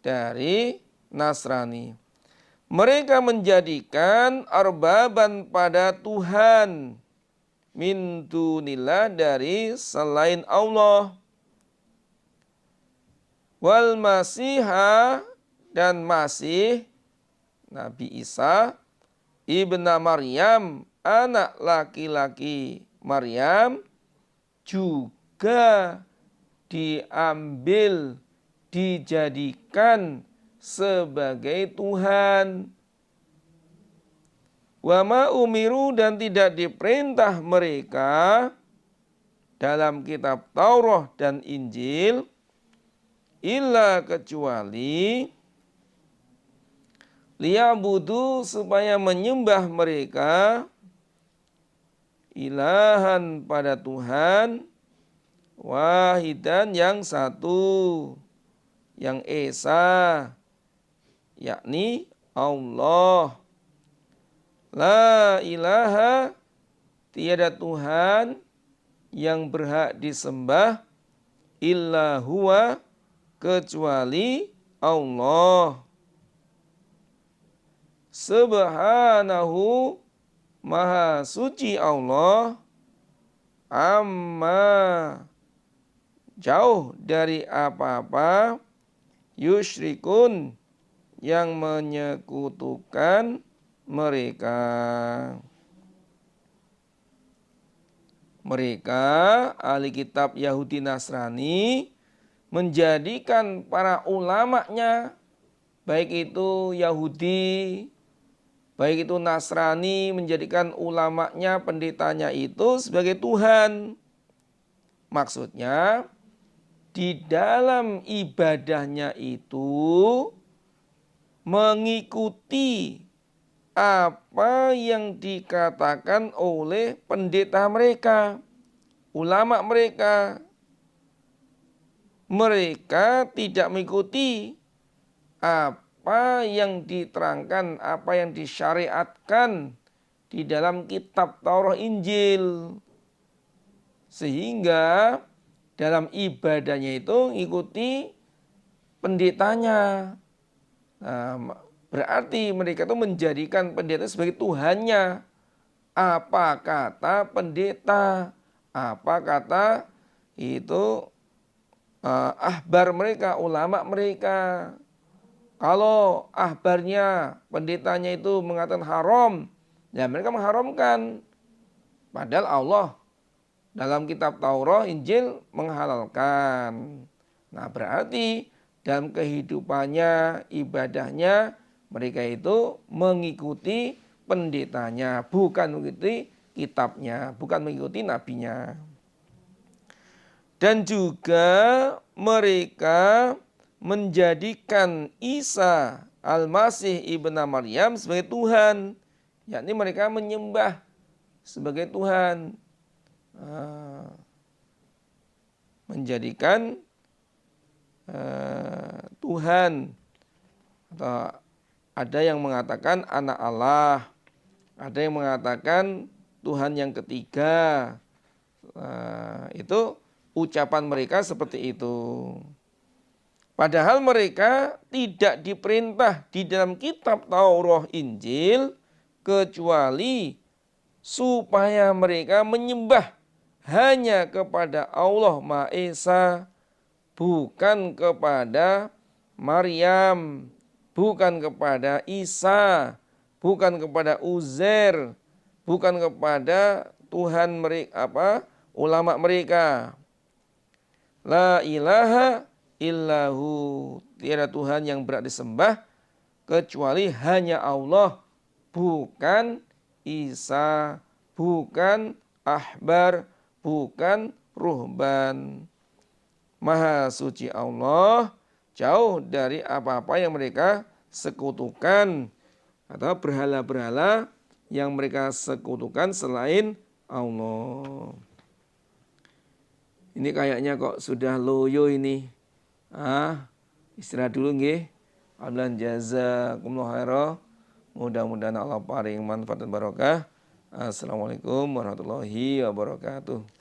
dari Nasrani. Mereka menjadikan arbaban, pada Tuhan, min dunillah, dari selain Allah. Wal masiha, dan Masih, Nabi Isa, ibna Maryam, anak laki-laki Maryam, juga diambil, dijadikan sebagai Tuhan. Wa ma umiru, dan tidak diperintah mereka dalam kitab Taurat dan Injil, illa, kecuali, liya'budu, supaya menyembah mereka, ilahan, pada Tuhan, wahidan, yang satu, yang esa, yakni Allah. La ilaha, tiada Tuhan yang berhak disembah, illa huwa, kecuali Allah. Subhanahu, maha suci Allah, amma, jauh dari apa-apa, yusyrikun, yang menyekutukan mereka. Mereka ahli kitab Yahudi Nasrani menjadikan para ulamanya, baik itu Yahudi, baik itu Nasrani, menjadikan ulamanya, pendetanya itu sebagai Tuhan. Maksudnya di dalam ibadahnya itu mengikuti apa yang dikatakan oleh pendeta mereka, ulama mereka. Mereka tidak mengikuti apa yang diterangkan, apa yang disyariatkan di dalam kitab Taurat Injil. Sehingga dalam ibadahnya itu mengikuti pendetanya. Nah, berarti mereka itu menjadikan pendeta sebagai Tuhannya. Apa kata pendeta, apa kata itu ahbar mereka, ulama mereka. Kalau ahbarnya, pendetanya itu mengatakan haram, ya mereka mengharamkan. Padahal Allah dalam kitab Taurat, Injil menghalalkan. Nah, berarti dalam kehidupannya, ibadahnya, mereka itu mengikuti pendetanya, bukan mengikuti kitabnya, bukan mengikuti nabinya. Dan juga mereka menjadikan Isa Al-Masih ibna Maryam sebagai Tuhan, yakni mereka menyembah sebagai Tuhan, menjadikan Tuhan. Atau ada yang mengatakan anak Allah, ada yang mengatakan Tuhan yang ketiga. Itu ucapan mereka seperti itu. Padahal mereka tidak diperintah di dalam kitab Taurat Injil kecuali supaya mereka menyembah hanya kepada Allah Maha Esa, bukan kepada Maryam, bukan kepada Isa, bukan kepada Uzair, bukan kepada Tuhan mereka ulama mereka. La ilaha illahu, tiada Tuhan yang berhak disembah kecuali hanya Allah, bukan Isa, bukan ahbar, bukan ruhban. Maha suci Allah, jauh dari apa-apa yang mereka sekutukan atau berhala-berhala yang mereka sekutukan selain Allah. Ini kayaknya kok sudah loyo ini. Istirahat dulu nggih. Alhamdulillah, jazakumullah khairan. Mudah-mudahan Allah paring manfaat dan barokah. Assalamualaikum warahmatullahi wabarakatuh.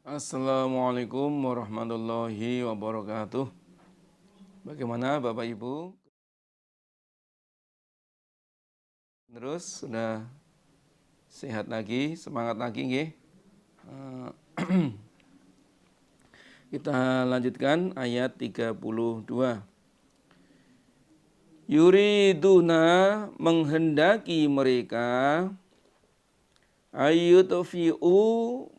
Assalamualaikum warahmatullahi wabarakatuh. Bagaimana Bapak Ibu? Terus sudah sehat lagi, semangat lagi nggih? Kita lanjutkan ayat 32. Yuriduna menghendaki mereka ayyutfi'u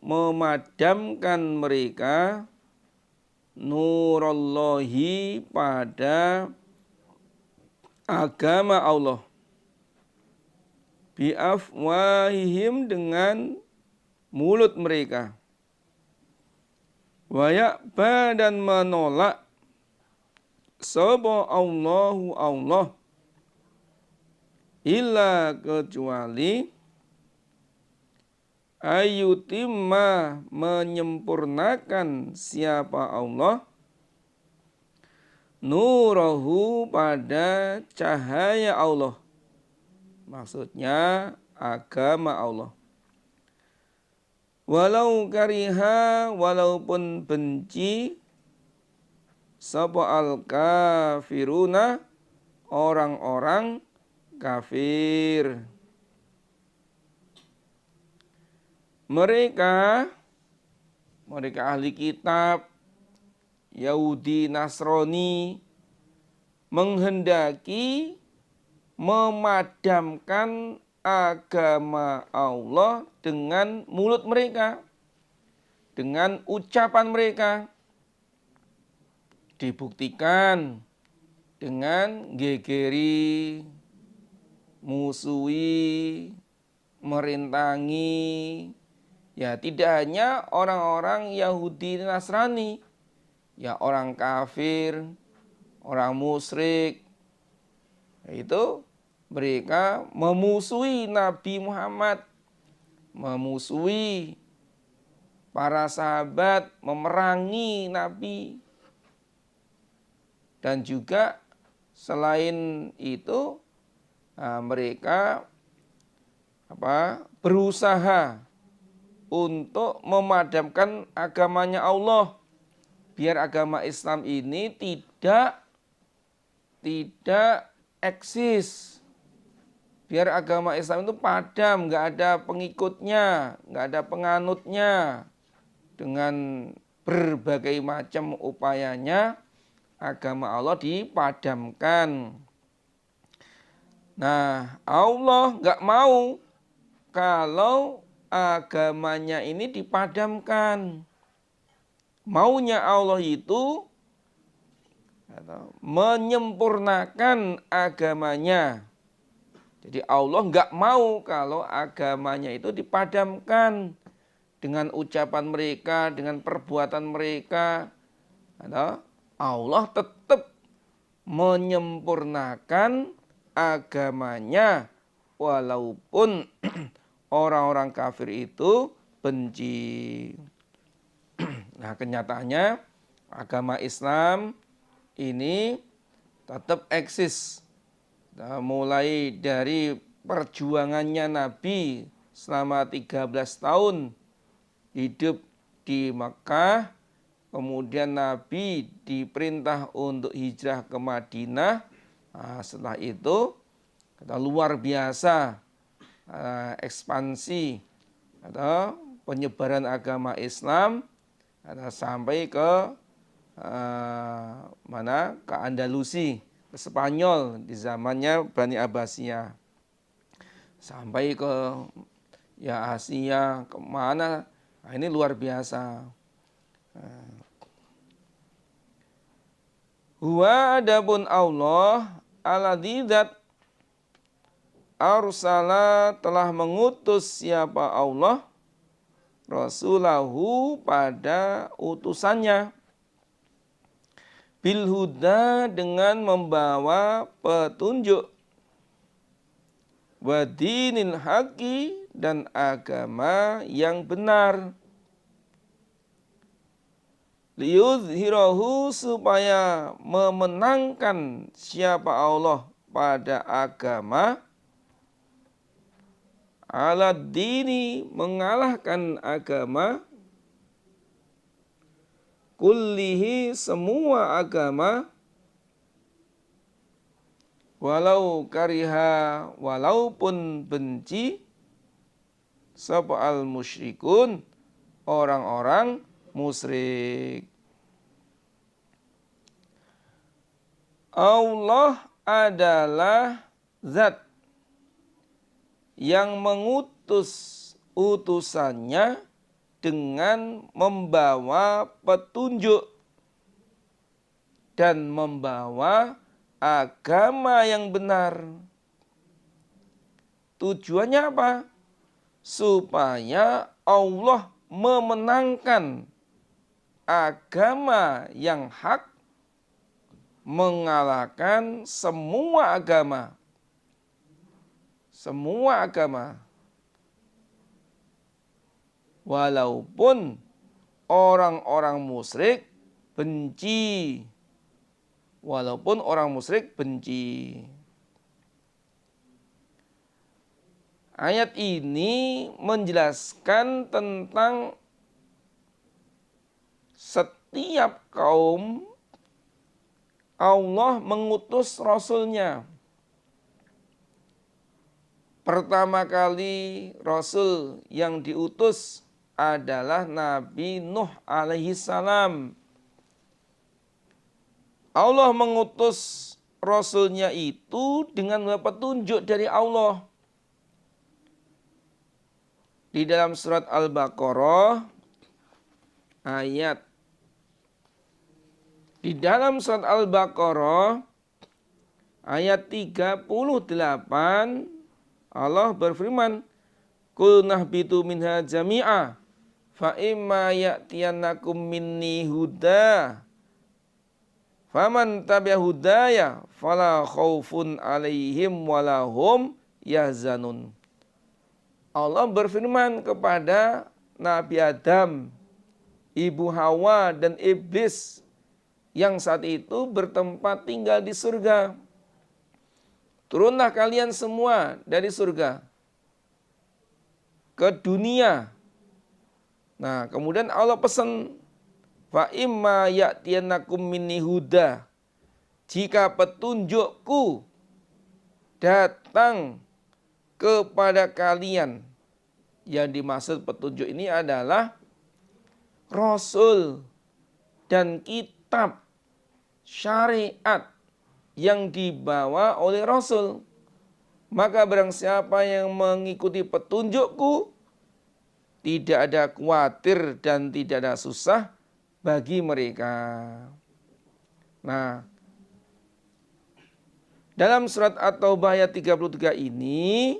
memadamkan mereka nurallahi pada agama Allah biafwahihim dengan mulut mereka wa ya'ba dan menolak sapa Allahu Allah illa kecuali ayyutimma menyempurnakan siapa Allah nurahu pada cahaya Allah, maksudnya agama Allah. Walau kariha, walaupun benci sapa al kafiruna orang-orang kafir. Mereka ahli kitab Yahudi Nasrani menghendaki memadamkan agama Allah dengan mulut mereka, dengan ucapan mereka. Dibuktikan dengan gegeri, musuhi, merintangi. Ya, tidak hanya orang-orang Yahudi Nasrani, ya orang kafir, orang musyrik, itu mereka memusuhi Nabi Muhammad, memusuhi para sahabat, memerangi Nabi. Dan juga selain itu mereka berusaha untuk memadamkan agamanya Allah, biar agama Islam ini tidak eksis, biar agama Islam itu padam, nggak ada pengikutnya, nggak ada penganutnya. Dengan berbagai macam upayanya agama Allah dipadamkan. Nah, Allah nggak mau kalau agamanya ini dipadamkan. Maunya Allah itu menyempurnakan agamanya. Jadi Allah nggak mau kalau agamanya itu dipadamkan dengan ucapan mereka, dengan perbuatan mereka. Allah tetap menyempurnakan agamanya walaupun orang-orang kafir itu benci. Nah, kenyataannya agama Islam ini tetap eksis. Nah, mulai dari perjuangannya Nabi selama 13 tahun hidup di Mekah, kemudian Nabi diperintah untuk hijrah ke Madinah. Nah, setelah itu luar biasa ekspansi atau penyebaran agama Islam sampai ke ke Andalusi, ke Spanyol di zamannya Bani Abbasiyah, sampai ke Asia, kemana. Nah, ini luar biasa. Huwa adapun Allah aladzat arsala telah mengutus siapa Allah rasulahu pada utusannya bil huda dengan membawa petunjuk wa dinil haqi dan agama yang benar liyuzhirahu supaya memenangkan siapa Allah pada agama alad dini mengalahkan agama kullihi, semua agama, walau kariha, walaupun benci, sapa al musyrikun, orang-orang musyrik. Allah adalah zat yang mengutus utusannya dengan membawa petunjuk dan membawa agama yang benar. Tujuannya apa? Supaya Allah memenangkan agama yang hak, mengalahkan semua agama. Semua agama. Walaupun orang-orang musyrik benci. Walaupun orang musyrik benci. Ayat ini menjelaskan tentang setiap kaum Allah mengutus Rasulnya. Pertama kali Rasul yang diutus adalah Nabi Nuh alaihi salam. Allah mengutus Rasulnya itu dengan petunjuk dari Allah. Di dalam surat Al-Baqarah ayat ayat 38 Allah berfirman, "Qul nahbitu minha jami'a fa imma ya'tiyannakum minni huda faman tabi'a hudaya fala khaufun 'alaihim wala hum yahzanun." Allah berfirman kepada Nabi Adam, Ibu Hawa dan iblis yang saat itu bertempat tinggal di surga. Turunlah kalian semua dari surga ke dunia. Nah, kemudian Allah pesan, fa imma ya'tiyannakum minni huda. Jika petunjukku datang kepada kalian. Yang dimaksud petunjuk ini adalah Rasul dan kitab syariat yang dibawa oleh Rasul. Maka barang siapa yang mengikuti petunjukku, tidak ada khawatir dan tidak ada susah bagi mereka. Nah, dalam surat At-Taubah ayat 33 ini,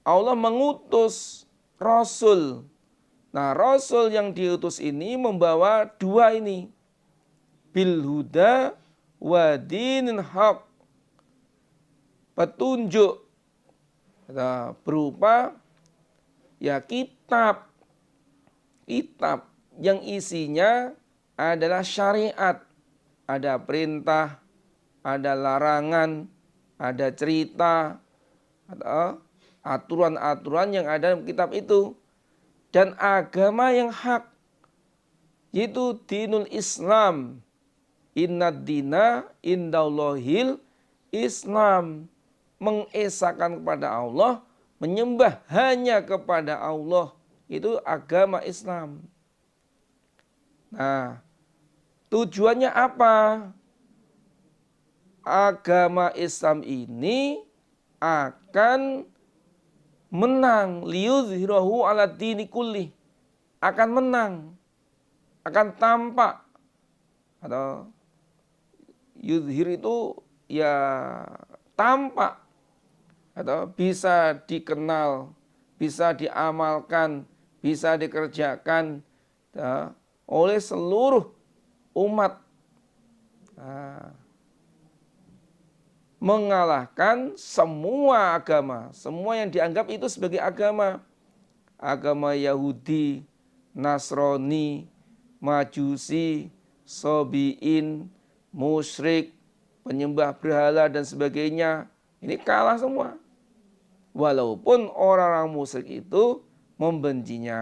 Allah mengutus Rasul. Nah, Rasul yang diutus ini membawa dua ini. Bil huda wa dinil haq. Petunjuk berupa ya kitab yang isinya adalah syariat. Ada perintah, ada larangan, ada cerita, ada aturan-aturan yang ada dalam kitab itu. Dan agama yang hak, yaitu dinul Islam. Innad dina indallahil Islam. Mengesahkan kepada Allah, menyembah hanya kepada Allah. Itu agama Islam. Nah, tujuannya apa? Agama Islam ini akan menang, liyuzhirahu ala dini kulli, akan menang, akan tampak, atau yuzhir itu ya tampak, atau bisa dikenal, bisa diamalkan, bisa dikerjakan ya, oleh seluruh umat. Nah, mengalahkan semua agama, semua yang dianggap itu sebagai agama. Agama Yahudi, Nasrani, Majusi, Sobiin, musyrik, penyembah berhala dan sebagainya. Ini kalah semua. Walaupun orang-orang musyrik itu membencinya.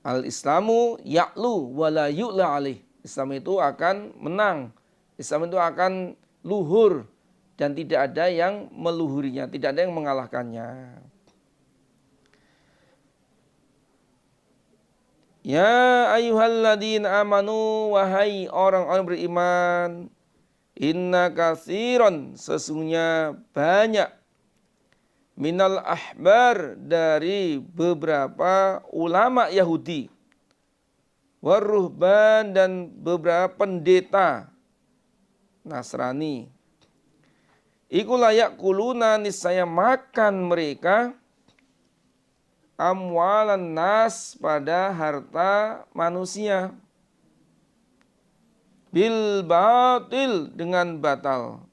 Al-Islamu ya'lu wala yu'la alaih. Islam itu akan menang. Islam itu akan luhur dan tidak ada yang meluhurinya, tidak ada yang mengalahkannya. Ya ayyuhalladzina amanu, wahai orang-orang beriman, inna katsiran, sesungguhnya banyak, minal ahbar, dari beberapa ulama Yahudi, waruhban, dan beberapa pendeta Nasrani, iku layak kuluna, niscaya makan mereka, amwalan nas, pada harta manusia, bil batil, dengan batal,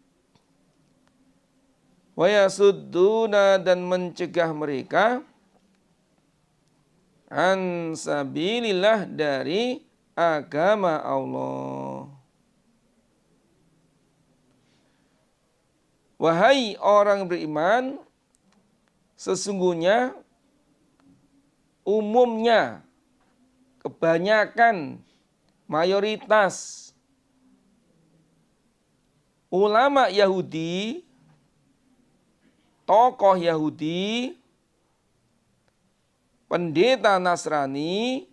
wa yasudduna, dan mencegah mereka, an sabilillah, dari agama Allah. Wahai orang beriman, sesungguhnya umumnya, kebanyakan, mayoritas ulama Yahudi, tokoh Yahudi, pendeta Nasrani,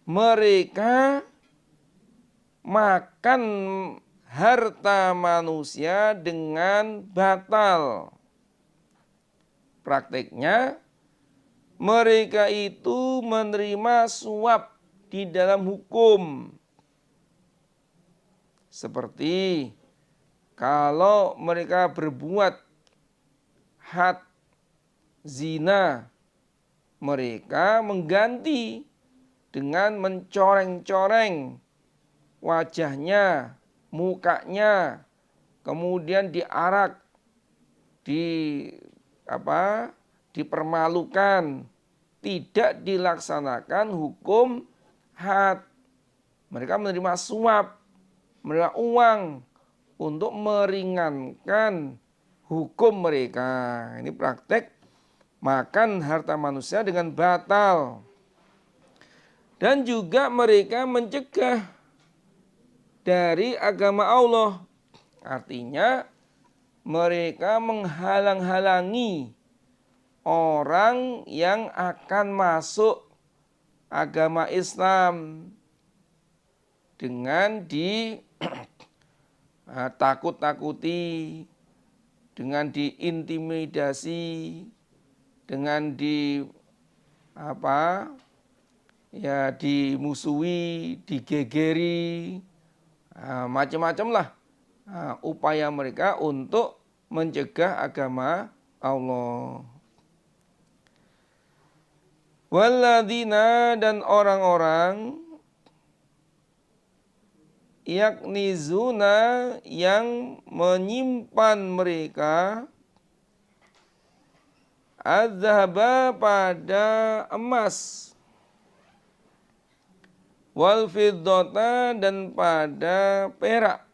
mereka makan harta manusia dengan batal. Prakteknya mereka itu menerima suap di dalam hukum. Seperti kalau mereka berbuat had zina, mereka mengganti dengan mencoreng-coreng wajahnya, mukanya, kemudian diarak, dipermalukan, tidak dilaksanakan hukum had. Mereka menerima suap, menerima uang untuk meringankan hukum mereka. Ini praktek makan harta manusia dengan batal. Dan juga mereka mencegah dari agama Allah. Artinya mereka menghalang-halangi orang yang akan masuk agama Islam dengan takut-takuti, dengan diintimidasi, dengan dimusuhi, digegeri, macam-macam lah upaya mereka untuk mencegah agama Allah. Walladzina, dan orang-orang, yaknizuna, yang menyimpan mereka, adzhaba, pada emas, wal fiddata, dan pada perak,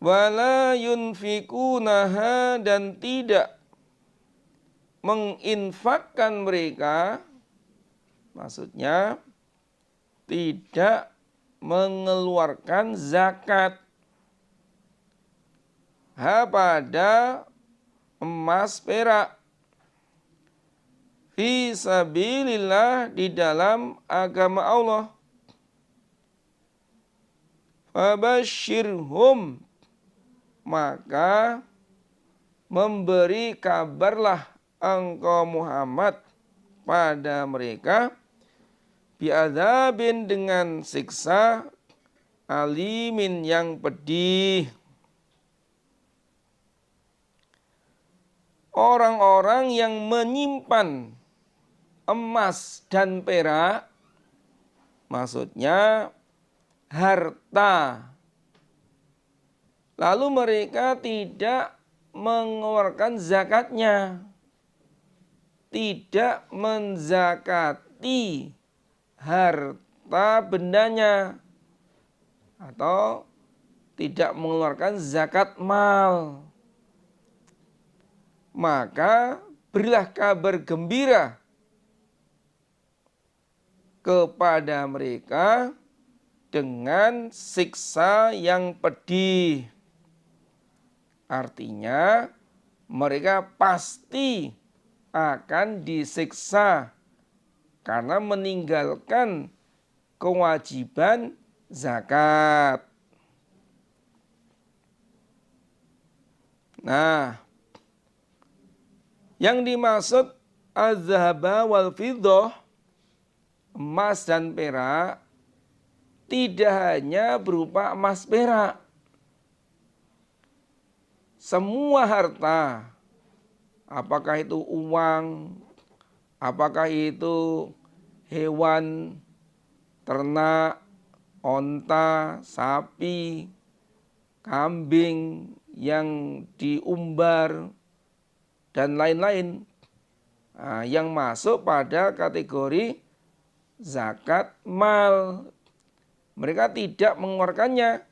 wala yunfikunaha, dan tidak menginfakkan mereka, maksudnya tidak mengeluarkan zakat, pada emas perak, fi sabilillah, di dalam agama Allah. Fabashshirhum, maka memberi kabarlah engkau Muhammad pada mereka, bi'adzabin, dengan siksa, alimin, yang pedih. Orang-orang yang menyimpan emas dan perak, maksudnya harta, lalu mereka tidak mengeluarkan zakatnya, tidak menzakati harta bendanya, atau tidak mengeluarkan zakat mal. maka berilah kabar gembira kepada mereka dengan siksa yang pedih. Artinya mereka pasti akan disiksa karena meninggalkan kewajiban zakat. Nah, yang dimaksud az-zahaba wal fiddah, emas dan perak, tidak hanya berupa emas perak. Semua harta, apakah itu uang, apakah itu hewan, ternak, onta, sapi, kambing yang diumbar, dan lain-lain, yang masuk pada kategori zakat mal. Mereka tidak mengeluarkannya,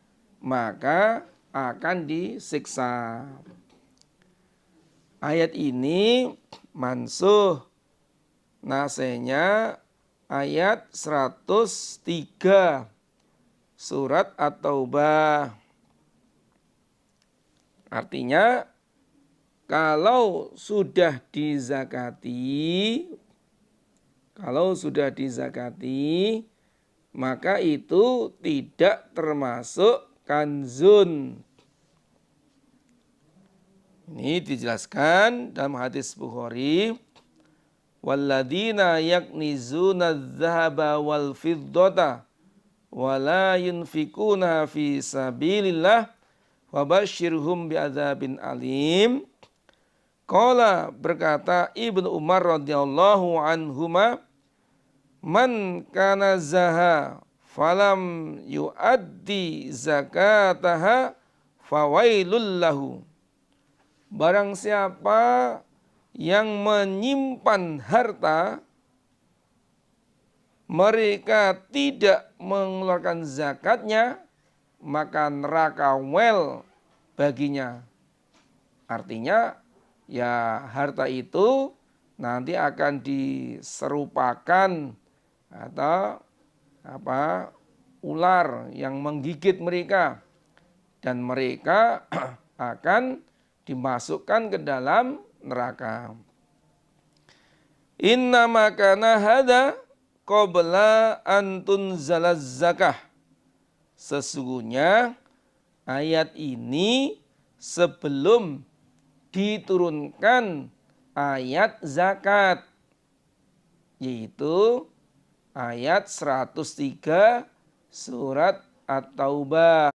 maka akan disiksa. Ayat ini mansuh, nasehnya ayat 103 surat At-Taubah. Artinya kalau sudah dizakati, maka itu tidak termasuk kanzun. Ini dijelaskan dalam hadis Bukhari, walladzina yaknizuna adz-dzahaba wal fiddata wa la yunfikuna fi sabilillah wabasyirhum bi'adzabin alim. Qala, berkata Ibnu Umar radhiyallahu anhuma, man kana zaha falam yuaddi zakataha fawailul lahu. Barang siapa yang menyimpan harta, mereka tidak mengeluarkan zakatnya, maka neraka wel baginya. Artinya ya harta itu nanti akan diserupakan atau ular yang menggigit mereka, dan mereka akan dimasukkan ke dalam neraka. Innama kana hada qabla an tunzalaz zakah. Sesungguhnya ayat ini sebelum diturunkan ayat zakat, yaitu ayat 103 surat At-Taubah.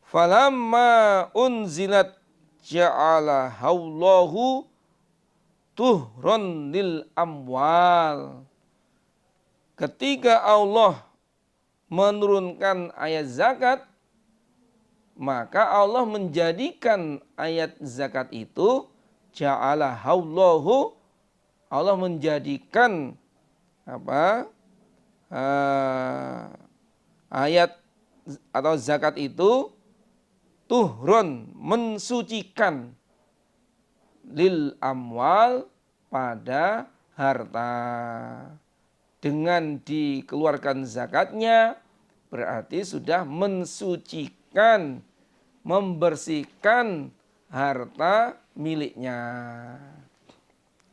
Falamma unzilat ja'ala hawlahu tuhron lil amwal. Ketika Allah menurunkan ayat zakat, maka Allah menjadikan ayat zakat itu ja'ala hawlahu, Allah menjadikan ayat atau zakat itu tuhron, mensucikan, lil amwal, pada harta. Dengan dikeluarkan zakatnya berarti sudah mensucikan, membersihkan harta miliknya.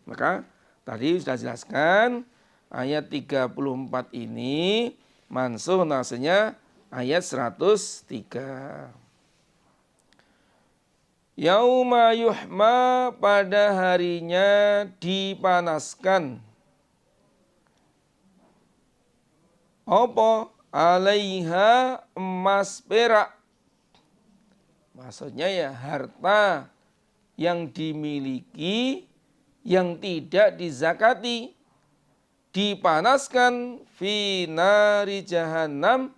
Maka tadi sudah jelaskan ayat 34 ini mansuh, nasnya ayat 103. Yauma yuhma, pada harinya dipanaskan. Apa? Alaiha, emas perak. Maksudnya ya harta yang dimiliki yang tidak dizakati, dipanaskan fi nari jahannam,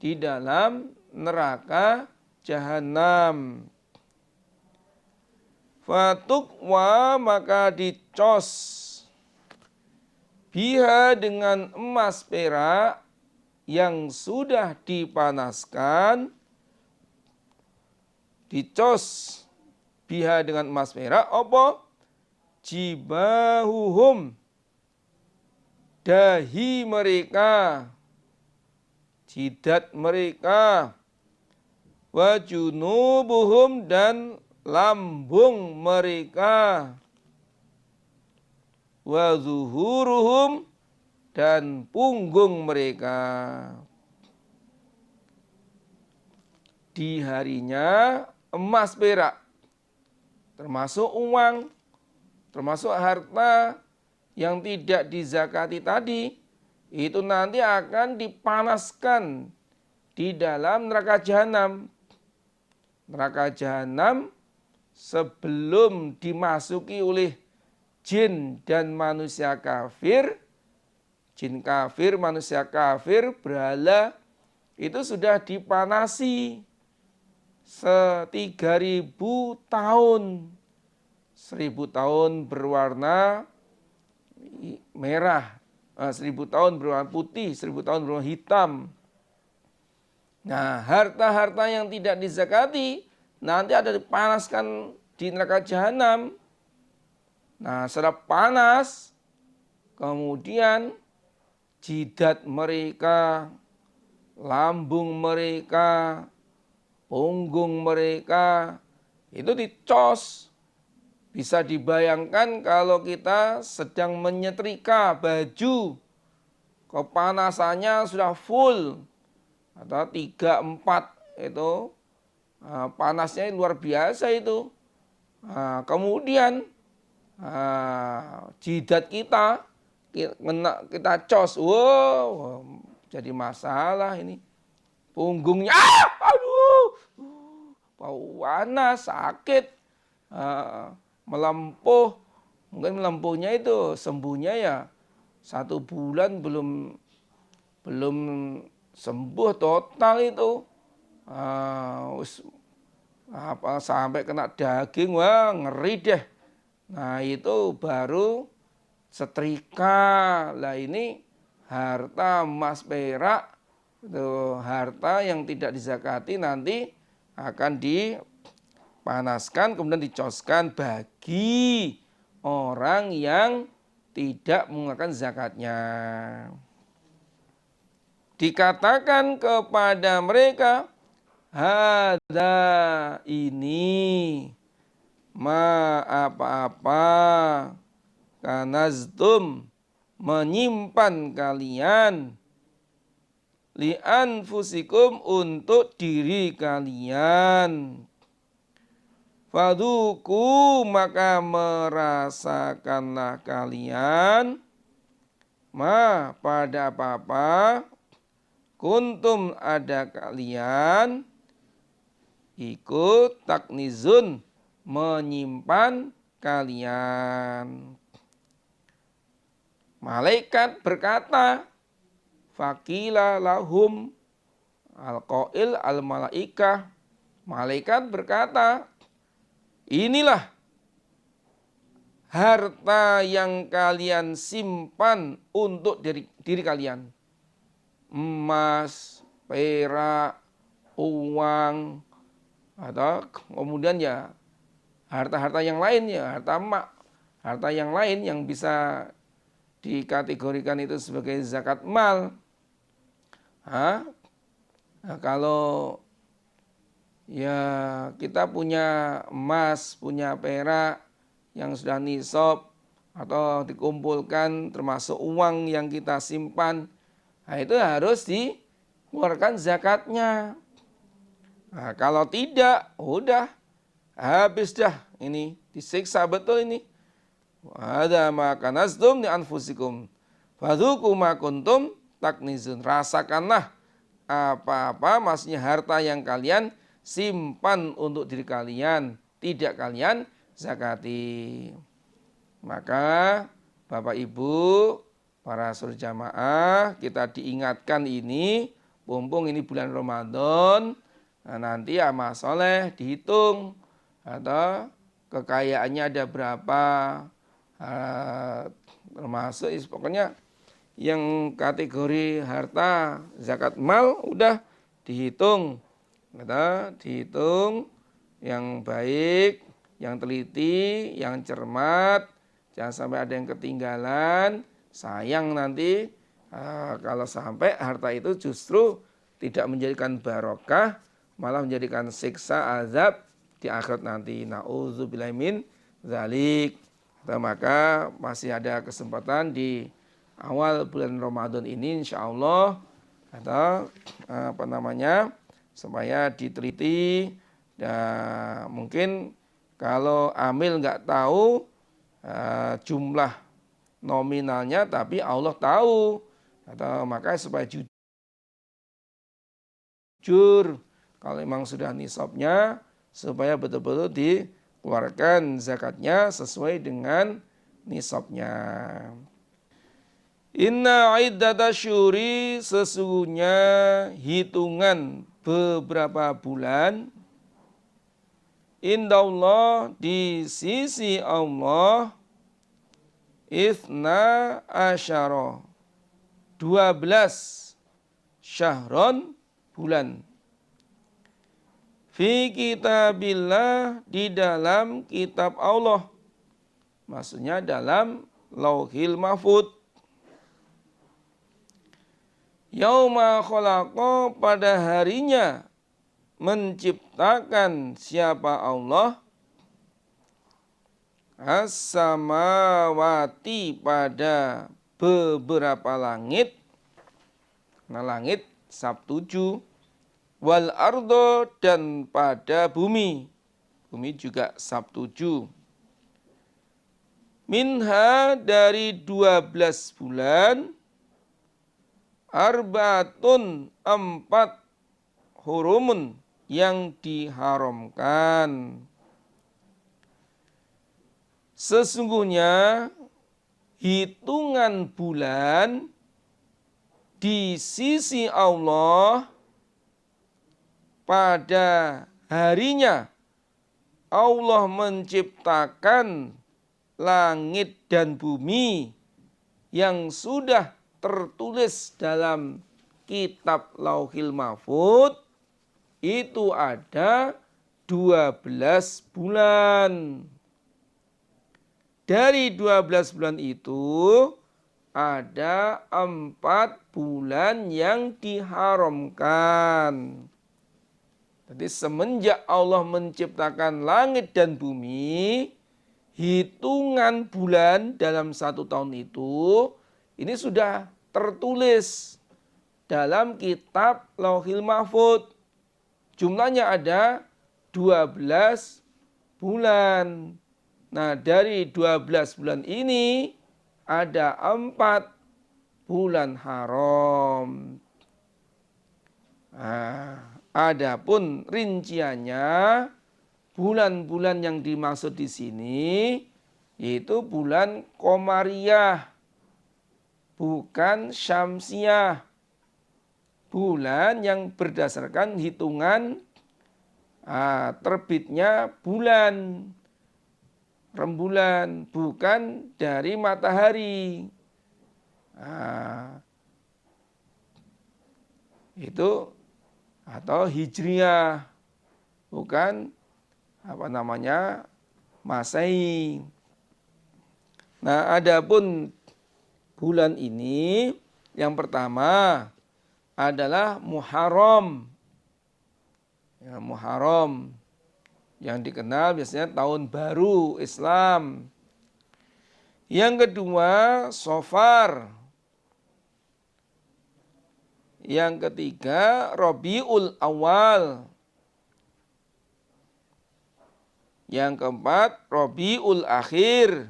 di dalam neraka jahannam. Fatukwa, maka dicos, biha, dengan emas perak yang sudah dipanaskan, dicos biha dengan emas perak apa jibahuhum dahi mereka, jidat mereka, wa junubuhum dan lambung mereka, wa zuhuruhum dan punggung mereka. Di harinya emas perak, termasuk uang, termasuk harta yang tidak dizakati tadi, itu nanti akan dipanaskan di dalam neraka jahanam. Neraka jahanam sebelum dimasuki oleh jin dan manusia kafir, jin kafir, manusia kafir, berhala, itu sudah dipanasi 3.000 tahun. 1.000 tahun berwarna merah, 1.000 tahun berwarna putih, 1.000 tahun berwarna hitam. Nah, harta-harta yang tidak dizakati nanti ada dipanaskan di neraka jahanam. Nah, setelah panas, kemudian jidat mereka, lambung mereka, punggung mereka itu dicos. Bisa dibayangkan kalau kita sedang menyetrika baju, kepanasannya sudah full atau 3-4 itu, panasnya luar biasa itu. Kemudian jidat kita cos, wow, jadi masalah ini. Punggungnya, aduh, panas, sakit, melempuh. Mungkin melempuhnya itu sembuhnya ya 1 bulan belum sembuh total itu. Sampai kena daging, wah ngeri deh. Nah itu baru setrika. Lah ini harta emas perak, itu harta yang tidak dizakati nanti akan dipanaskan kemudian dicoskan bagi orang yang tidak mengeluarkan zakatnya. Dikatakan kepada mereka, hadza ini ma apa-apa kanaztum menyimpan kalian li anfusikum untuk diri kalian. Fadzuku maka merasakanlah kalian ma pada apa-apa kuntum ada kalian ikut taknizun menyimpan kalian. Malaikat berkata, Fakila lahum al-qail al-malaikah. Malaikat berkata, inilah harta yang kalian simpan untuk diri kalian. Emas, perak, uang, atau kemudian ya harta-harta yang lain ya, harta yang lain yang bisa dikategorikan itu sebagai zakat mal. Nah, kalau ya kita punya emas, punya perak yang sudah nisab atau dikumpulkan termasuk uang yang kita simpan, nah itu harus dikeluarkan zakatnya. Nah, kalau tidak, udah habis dah ini, disiksa betul ini. Ada maka nasdum di anfusikum fadzuku ma kuntum taknizun. Rasakanlah apa-apa maksudnya harta yang kalian simpan untuk diri kalian, tidak kalian zakati. Maka Bapak Ibu, para saudara jamaah, kita diingatkan ini, mumpung ini bulan Ramadan, nah nanti amal soleh dihitung, atau kekayaannya ada berapa, termasuk pokoknya yang kategori harta zakat mal udah dihitung, dihitung yang baik, yang teliti, yang cermat, jangan sampai ada yang ketinggalan. Sayang nanti kalau sampai harta itu justru tidak menjadikan barokah, malah menjadikan siksa azab di akhirat nanti. Nauzubillahi min dzalik. Maka masih ada kesempatan di awal bulan Ramadan ini insyaallah atau supaya diteliti. Dan mungkin kalau amil nggak tahu jumlah nominalnya, tapi Allah tahu, atau maka supaya jujur kalau memang sudah nisabnya, supaya betul-betul dikeluarkan zakatnya sesuai dengan nisabnya. Inna iddatasyuri, sesungguhnya hitungan beberapa bulan, indallah, di sisi Allah, Ithna asyara, 12 syahron, bulan. Fi kitabillah, di dalam kitab Allah. Maksudnya dalam Lauhil Mahfud. Yauma khalaqa, pada harinya menciptakan siapa Allah, as-samawati, pada beberapa langit. Nah, langit sab 7, wal ardo, dan pada bumi. Bumi juga sab 7. Minha, dari 12 bulan, arbaatun, 4 hurumun, yang diharamkan. Sesungguhnya hitungan bulan di sisi Allah pada harinya Allah menciptakan langit dan bumi yang sudah tertulis dalam kitab Lauhil Mahfud, itu ada 12 bulan. Dari 12 bulan itu ada 4 bulan yang diharamkan. Jadi semenjak Allah menciptakan langit dan bumi, hitungan bulan dalam 1 tahun itu, ini sudah tertulis dalam kitab Lauhil Mahfud. Jumlahnya ada 12 bulan. Nah, dari 12 bulan ini ada 4 bulan haram. Nah, adapun rinciannya, bulan-bulan yang dimaksud di sini yaitu bulan Qomariyah, bukan Syamsiyah. Bulan yang berdasarkan hitungan terbitnya bulan, rembulan, bukan dari matahari. Itu atau hijriyah, bukan Masehi. Nah, adapun bulan ini yang pertama adalah Muharram. Ya, Muharram yang dikenal biasanya tahun baru Islam. Yang kedua Safar. Yang ketiga Rabiul Awal. Yang keempat Rabiul Akhir.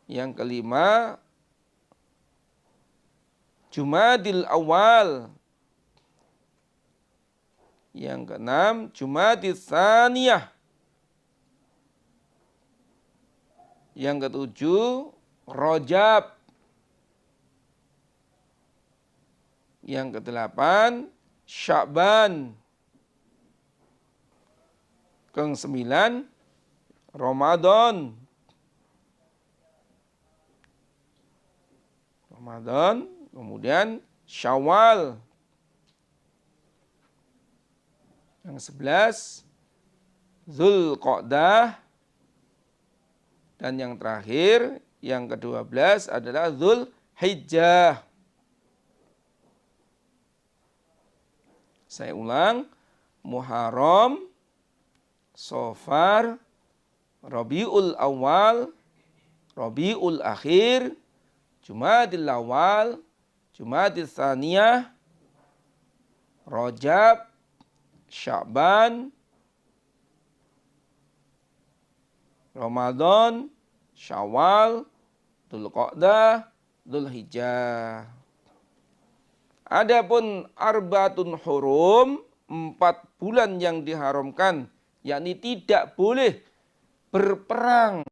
Yang kelima Jumadil Awal. Yang keenam Jumadil Tsaniyah. Yang ketujuh Rajab. Yang kedelapan Sya'ban. Ke-9 Ramadan. Kemudian Syawal. Yang 11 Dzulqa'dah, dan yang terakhir, yang ke-12 adalah Dzulhijjah. Saya ulang, Muharram, Safar, Rabiul Awal, Rabiul Akhir, Jumadil Awal, Jumadil Tsaniyah, Rajab, Sya'ban, Ramadan, Syawal, Dzulqa'dah, Dzulhijjah. Adapun Arba'atun Hurum, 4 bulan yang diharamkan, yakni tidak boleh berperang